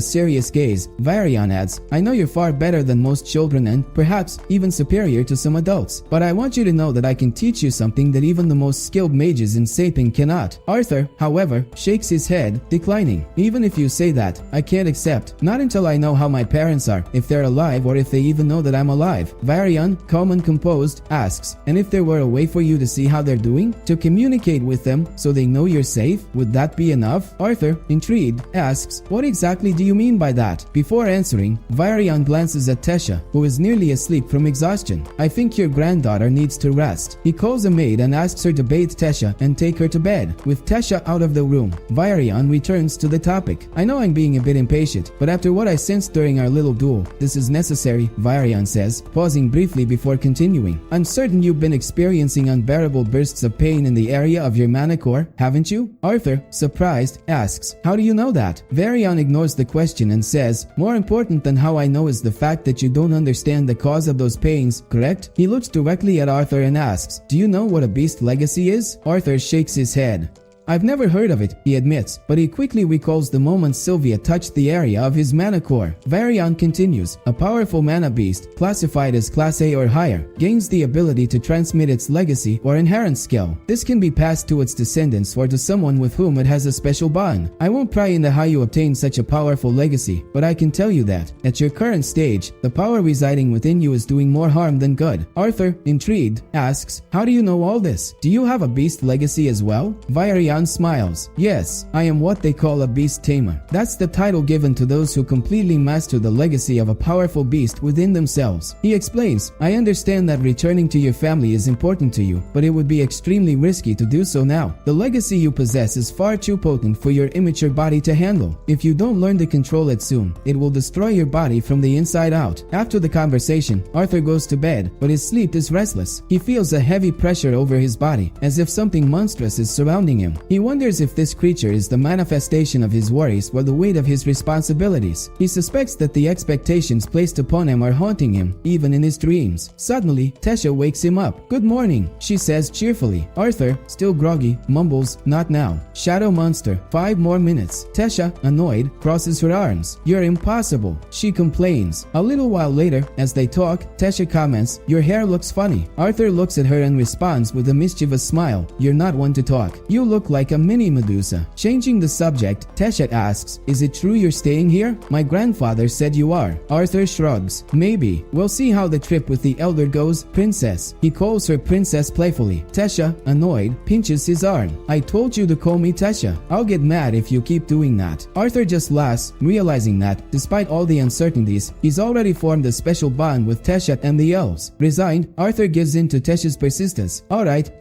S1: serious gaze, Varian adds, I know you're far better than most children and, perhaps, even superior to some adults. But I want you to know that I can teach you something that even the most skilled mages in Saping cannot. Arthur, however, shakes his head, declining. Even if you say that, I can't accept. Not until I know how my parents are, if they're alive or if they even know that I'm alive. Varian, calm and composed, asks, and if there were a way for you to see how they're doing? To communicate with them so they know you're safe? Would that be enough? Arthur, intrigued, asks, what exactly do you mean by that? Before answering, Varian glances at Tesha, who is nearly asleep from exhaustion. I think your granddaughter needs to rest. He calls a maid and asks her to bathe Tesha and take her to bed. With Tesha out of the room, Varian returns to the topic. I know I'm being a bit impatient, but after what I sensed during our little duel, this is necessary, Varian says, pausing briefly before continuing. I'm certain you've been experiencing unbearable bursts of pain in the area of your manicore, haven't you? Arthur, surprised, asks, how do you know that? Varian ignores the question and says, more important than how I know is the fact that you don't understand the cause of those pains, correct? He looks directly at Arthur and asks, do you know what a beast legacy is? Arthur shakes his head. I've never heard of it, he admits, but he quickly recalls the moment Sylvia touched the area of his mana core. Varian continues, a powerful mana beast, classified as Class A or higher, gains the ability to transmit its legacy or inherent skill. This can be passed to its descendants or to someone with whom it has a special bond. I won't pry into how you obtain such a powerful legacy, but I can tell you that, at your current stage, the power residing within you is doing more harm than good. Arthur, intrigued, asks, how do you know all this? Do you have a beast legacy as well? Varian smiles. Yes, I am what they call a beast tamer. That's the title given to those who completely master the legacy of a powerful beast within themselves. He explains, I understand that returning to your family is important to you, but it would be extremely risky to do so now. The legacy you possess is far too potent for your immature body to handle. If you don't learn to control it soon, it will destroy your body from the inside out. After the conversation, Arthur goes to bed, but his sleep is restless. He feels a heavy pressure over his body, as if something monstrous is surrounding him. He wonders if this creature is the manifestation of his worries or the weight of his responsibilities. He suspects that the expectations placed upon him are haunting him, even in his dreams. Suddenly, Tesha wakes him up. Good morning, she says cheerfully. Arthur, still groggy, mumbles, not now. Shadow monster, 5 more minutes. Tesha, annoyed, crosses her arms. You're impossible, she complains. A little while later, as they talk, Tesha comments, your hair looks funny. Arthur looks at her and responds with a mischievous smile, you're not one to talk. You look like a mini Medusa. Changing the subject, Tesha asks, is it true you're staying here? My grandfather said you are. Arthur shrugs. Maybe. We'll see how the trip with the elder goes, princess. He calls her princess playfully. Tesha, annoyed, pinches his arm. I told you to call me Tesha. I'll get mad if you keep doing that. Arthur just laughs, realizing that, despite all the uncertainties, he's already formed a special bond with Tesha and the elves. Resigned, Arthur gives in to Tesha's persistence. Alright,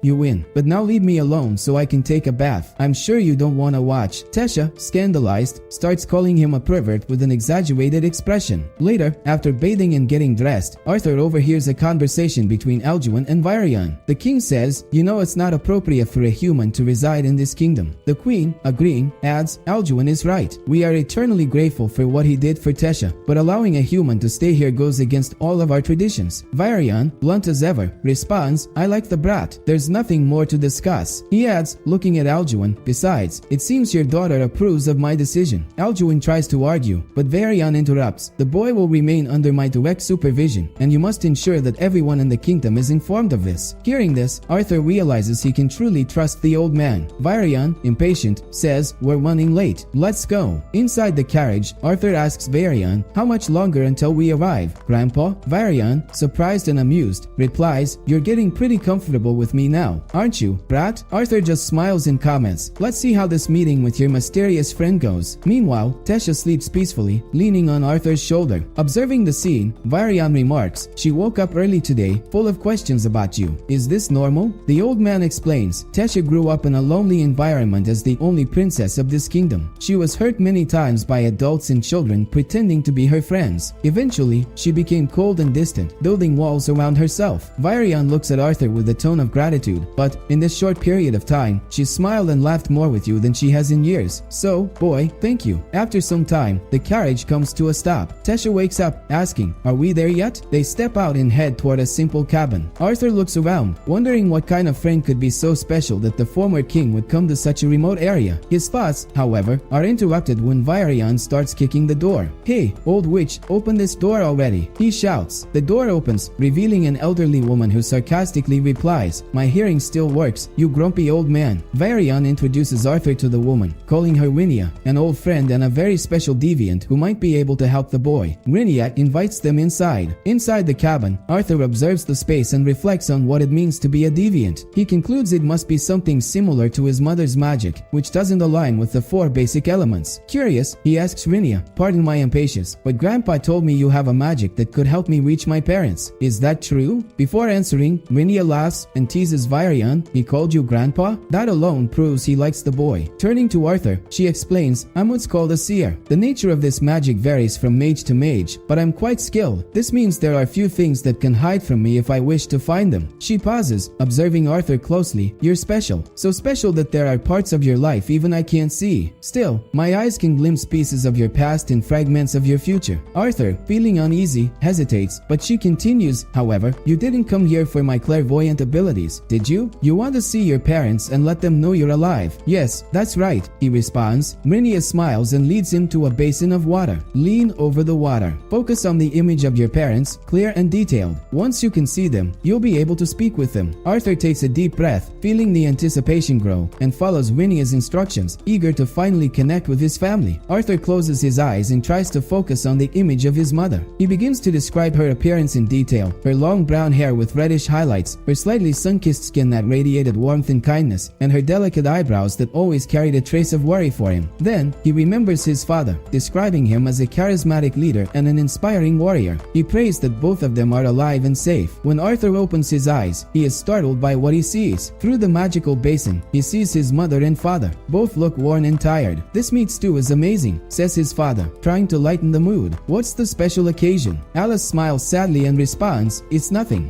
S1: you win. But now leave me alone so I can take a bath. I'm sure you don't want to watch. Tesha, scandalized, starts calling him a pervert with an exaggerated expression. Later, after bathing and getting dressed, Arthur overhears a conversation between Alduin and Varian. The king says, you know it's not appropriate for a human to reside in this kingdom. The queen, agreeing, adds, Alduin is right. We are eternally grateful for what he did for Tesha, but allowing a human to stay here goes against all of our traditions. Varian, blunt as ever, responds, I like the brat. There's nothing more to discuss. He adds, looking at Alduin, besides, it seems your daughter approves of my decision. Alduin tries to argue, but Varian interrupts. The boy will remain under my direct supervision, and you must ensure that everyone in the kingdom is informed of this. Hearing this, Arthur realizes he can truly trust the old man. Varian, impatient, says, we're running late. Let's go. Inside the carriage, Arthur asks Varian, how much longer until we arrive? Grandpa? Varian, surprised and amused, replies, you're getting pretty comfortable with me now, aren't you, brat? Arthur just smiles smiles and comments, "Let's see how this meeting with your mysterious friend goes." Meanwhile, Tesha sleeps peacefully, leaning on Arthur's shoulder. Observing the scene, Varian remarks, "She woke up early today, full of questions about you. Is this normal?" The old man explains, "Tesha grew up in a lonely environment as the only princess of this kingdom. She was hurt many times by adults and children pretending to be her friends. Eventually, she became cold and distant, building walls around herself." Varian looks at Arthur with a tone of gratitude, "But in this short period of time, she smiled and laughed more with you than she has in years. So, boy, thank you." After some time, the carriage comes to a stop. Tesha wakes up, asking, "Are we there yet?" They step out and head toward a simple cabin. Arthur looks around, wondering what kind of friend could be so special that the former king would come to such a remote area. His thoughts, however, are interrupted when Varian starts kicking the door. "Hey, old witch, open this door already," he shouts. The door opens, revealing an elderly woman who sarcastically replies, "My hearing still works, you grumpy old man." Varian introduces Arthur to the woman, calling her Rinia, an old friend and a very special deviant who might be able to help the boy. Rinia invites them inside. Inside the cabin, Arthur observes the space and reflects on what it means to be a deviant. He concludes it must be something similar to his mother's magic, which doesn't align with the 4 basic elements. Curious, he asks Rinia, "Pardon my impatience, but Grandpa told me you have a magic that could help me reach my parents. Is that true?" Before answering, Rinia laughs and teases Varian, "He called you Grandpa?" That alone proves he likes the boy. Turning to Arthur, she explains, "I'm what's called a seer. The nature of this magic varies from mage to mage, but I'm quite skilled. This means there are few things that can hide from me if I wish to find them." She pauses, observing Arthur closely. "You're special. So special that there are parts of your life even I can't see. Still, my eyes can glimpse pieces of your past and fragments of your future." Arthur, feeling uneasy, hesitates, but she continues, "However, you didn't come here for my clairvoyant abilities, did you? You want to see your parents and let them know you're alive." "Yes, that's right," he responds. Rinia smiles and leads him to a basin of water. "Lean over the water. Focus on the image of your parents, clear and detailed. Once you can see them, you'll be able to speak with them." Arthur takes a deep breath, feeling the anticipation grow, and follows Rinia's instructions, eager to finally connect with his family. Arthur closes his eyes and tries to focus on the image of his mother. He begins to describe her appearance in detail, her long brown hair with reddish highlights, her slightly sun-kissed skin that radiated warmth and kindness, and her delicate eyebrows that always carried a trace of worry for him. Then, he remembers his father, describing him as a charismatic leader and an inspiring warrior. He prays that both of them are alive and safe. When Arthur opens his eyes, he is startled by what he sees. Through the magical basin, he sees his mother and father. Both look worn and tired. "This meat stew is amazing," says his father, trying to lighten the mood. "What's the special occasion?" Alice smiles sadly and responds, "It's nothing.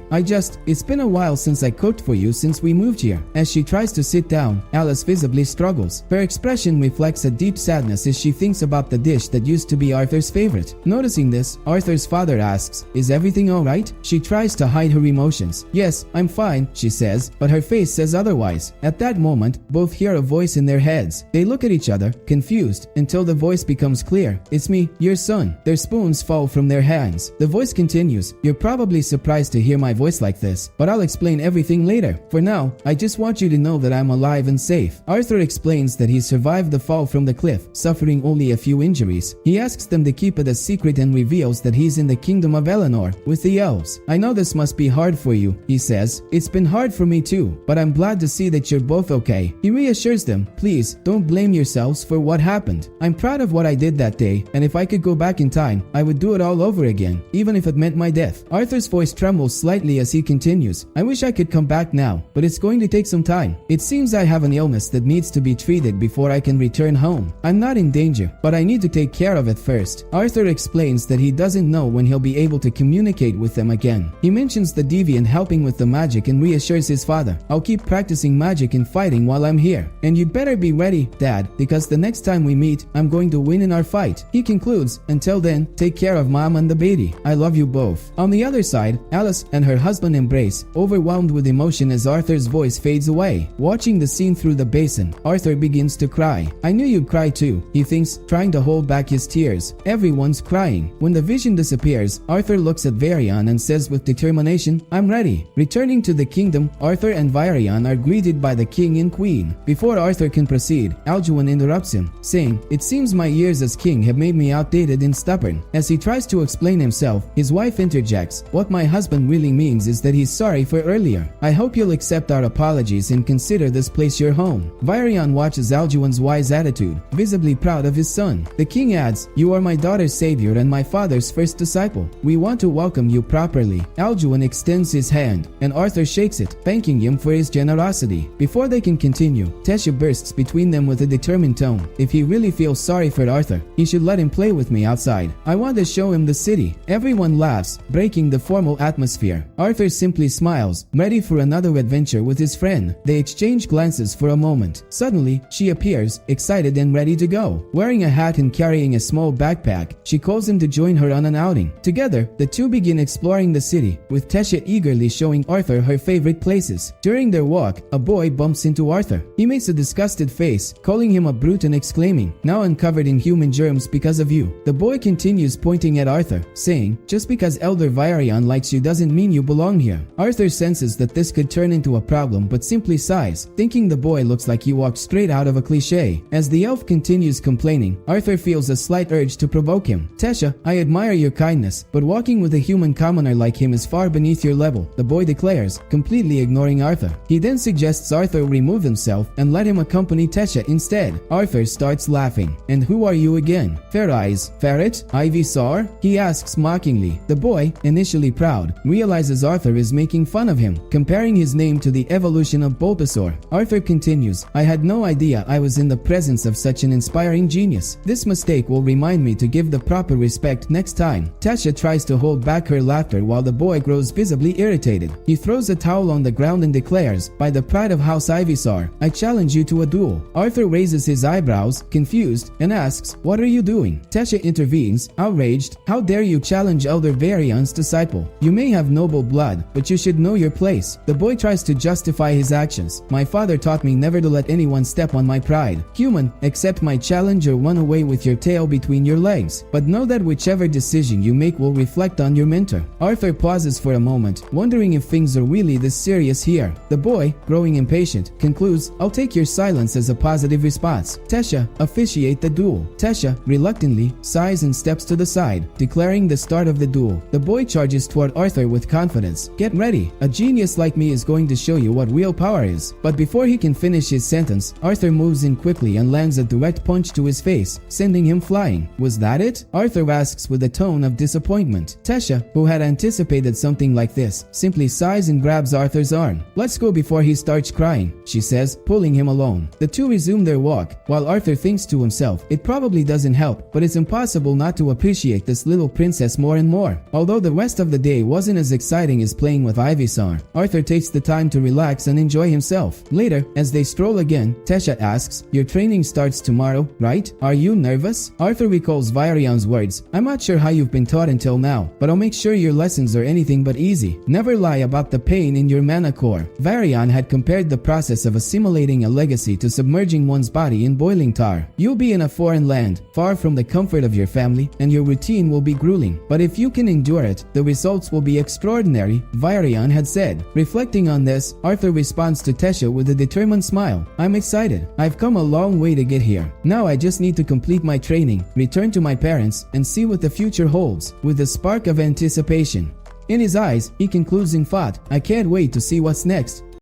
S1: It's been a while since I cooked for you since we moved here." As she tries to sit down, Alice visibly struggles. Her expression reflects a deep sadness as she thinks about the dish that used to be Arthur's favorite. Noticing this, Arthur's father asks, "Is everything alright?" She tries to hide her emotions. "Yes, I'm fine," she says, but her face says otherwise. At that moment, both hear a voice in their heads. They look at each other, confused, until the voice becomes clear. "It's me, your son." Their spoons fall from their hands. The voice continues, "You're probably surprised to hear my voice like this, but I'll explain everything later. For now, I just want you to know that I'm alive and safe." Arthur explains that he survived the fall from the cliff, suffering only a few injuries. He asks them to keep it a secret and reveals that he's in the kingdom of Eleanor, with the elves. "I know this must be hard for you," he says. "It's been hard for me too, but I'm glad to see that you're both okay." He reassures them, "Please, don't blame yourselves for what happened. I'm proud of what I did that day, and if I could go back in time, I would do it all over again, even if it meant my death." Arthur's voice trembles slightly as he continues, "I wish I could come back now, but it's going to take some time. It seems I have an illness that needs to be treated before I can return home. I'm not in danger, but I need to take care of it first." Arthur explains that he doesn't know when he'll be able to communicate with them again. He mentions the deviant helping with the magic and reassures his father, "I'll keep practicing magic and fighting while I'm here. And you'd better be ready, Dad, because the next time we meet, I'm going to win in our fight." He concludes, "Until then, take care of Mom and the baby. I love you both." On the other side, Alice and her husband embrace, overwhelmed with emotion as Arthur's voice fades away. Watching the scene through the basin, Arthur begins to cry. "I knew you'd cry too," he thinks, trying to hold back his tears. Everyone's crying. When the vision disappears, Arthur looks at Varian and says with determination, "I'm ready." Returning to the kingdom, Arthur and Varian are greeted by the king and queen. Before Arthur can proceed, Alduin interrupts him, saying, "It seems my years as king have made me outdated and stubborn." As he tries to explain himself, his wife interjects, "What my husband really means is that he's sorry for earlier. I hope you'll accept our apologies and consider this place your home. Varian watches Aljuan's wise attitude, visibly proud of his son. The king adds, "You are my daughter's savior and my father's first disciple. We want to welcome you properly." Aljuan extends his hand, and Arthur shakes it, thanking him for his generosity. Before they can continue, Tesha bursts between them with a determined tone. If he really feels sorry for Arthur, he should let him play with me outside. I want to show him the city. Everyone laughs, breaking the formal atmosphere. Arthur simply smiles, ready for another adventure with his friend. They exchange glances for a moment. Suddenly, she appears, excited and ready to go. Wearing a hat and carrying a small backpack, she calls him to join her on an outing. Together, the two begin exploring the city, with Tesha eagerly showing Arthur her favorite places. During their walk, a boy bumps into Arthur. He makes a disgusted face, calling him a brute and exclaiming, "Now uncovered in human germs because of you." The boy continues pointing at Arthur, saying, "Just because Elder Varian likes you doesn't mean you belong here." Arthur senses that this could turn into a problem but simply sighs, thinking the boy looks like he walked straight out of a cliché. As the elf continues complaining, Arthur feels a slight urge to provoke him. "Tesha, I admire your kindness, but walking with a human commoner like him is far beneath your level," the boy declares, completely ignoring Arthur. He then suggests Arthur remove himself and let him accompany Tesha instead. Arthur starts laughing. "And who are you again?" "Fair Eyes, Ferret, Ivysaur?" he asks mockingly. The boy, initially proud, realizes Arthur is making fun of him, comparing his name to the evolution of Bulbasaur. Arthur continues, "I had no idea I was in the presence of such an inspiring genius. This mistake will remind me to give the proper respect next time." Tesha tries to hold back her laughter while the boy grows visibly irritated. He throws a towel on the ground and declares, "By the pride of House Ivysaur, I challenge you to a duel." Arthur raises his eyebrows, confused, and asks, "What are you doing?" Tesha intervenes, outraged, "How dare you challenge Elder Varian's disciple? You may have noble blood, but you should know your place." The boy tries to justify his actions. "My father taught me never to let anyone step on my pride. Human, accept my challenge or run away with your tail between your legs. But know that whichever decision you make will reflect on your mentor." Arthur pauses for a moment, wondering if things are really this serious here. The boy, growing impatient, concludes, "I'll take your silence as a positive response. Tesha, officiate the duel." Tesha, reluctantly, sighs and steps to the side, declaring the start of the duel. The boy charges toward Arthur with confidence. "Get ready. A genius like me is going to show you what real power is." But before he can finish his sentence, Arthur moves in quickly and lands a direct punch to his face, sending him flying. "Was that it?" Arthur asks with a tone of disappointment. Tesha, who had anticipated something like this, simply sighs and grabs Arthur's arm. "Let's go before he starts crying," she says, pulling him along. The two resume their walk, while Arthur thinks to himself, it probably doesn't help, but it's impossible not to appreciate this little princess more and more. Although the rest of the day wasn't as exciting as playing with Ivysaur, Arthur takes the time to relax and enjoy himself. Later, as they stroll again, Tesha asks, "Your training starts tomorrow, right? Are you nervous?" Arthur recalls Varian's words, "I'm not sure how you've been taught until now, but I'll make sure your lessons are anything but easy. Never lie about the pain in your mana core." Varian had compared the process of assimilating a legacy to submerging one's body in boiling tar. You'll be in a foreign land, far from the comfort of your family, and your routine will be grueling. But if you can endure it, the results will be extraordinary, Varian had said. Reflecting on this, Arthur responds to Tesha with a determined smile. "I'm excited. I've come a long way to get here. Now I just need to complete my training, return to my parents, and see what the future holds," with a spark of anticipation. In his eyes, he concludes in thought, "I can't wait to see what's next."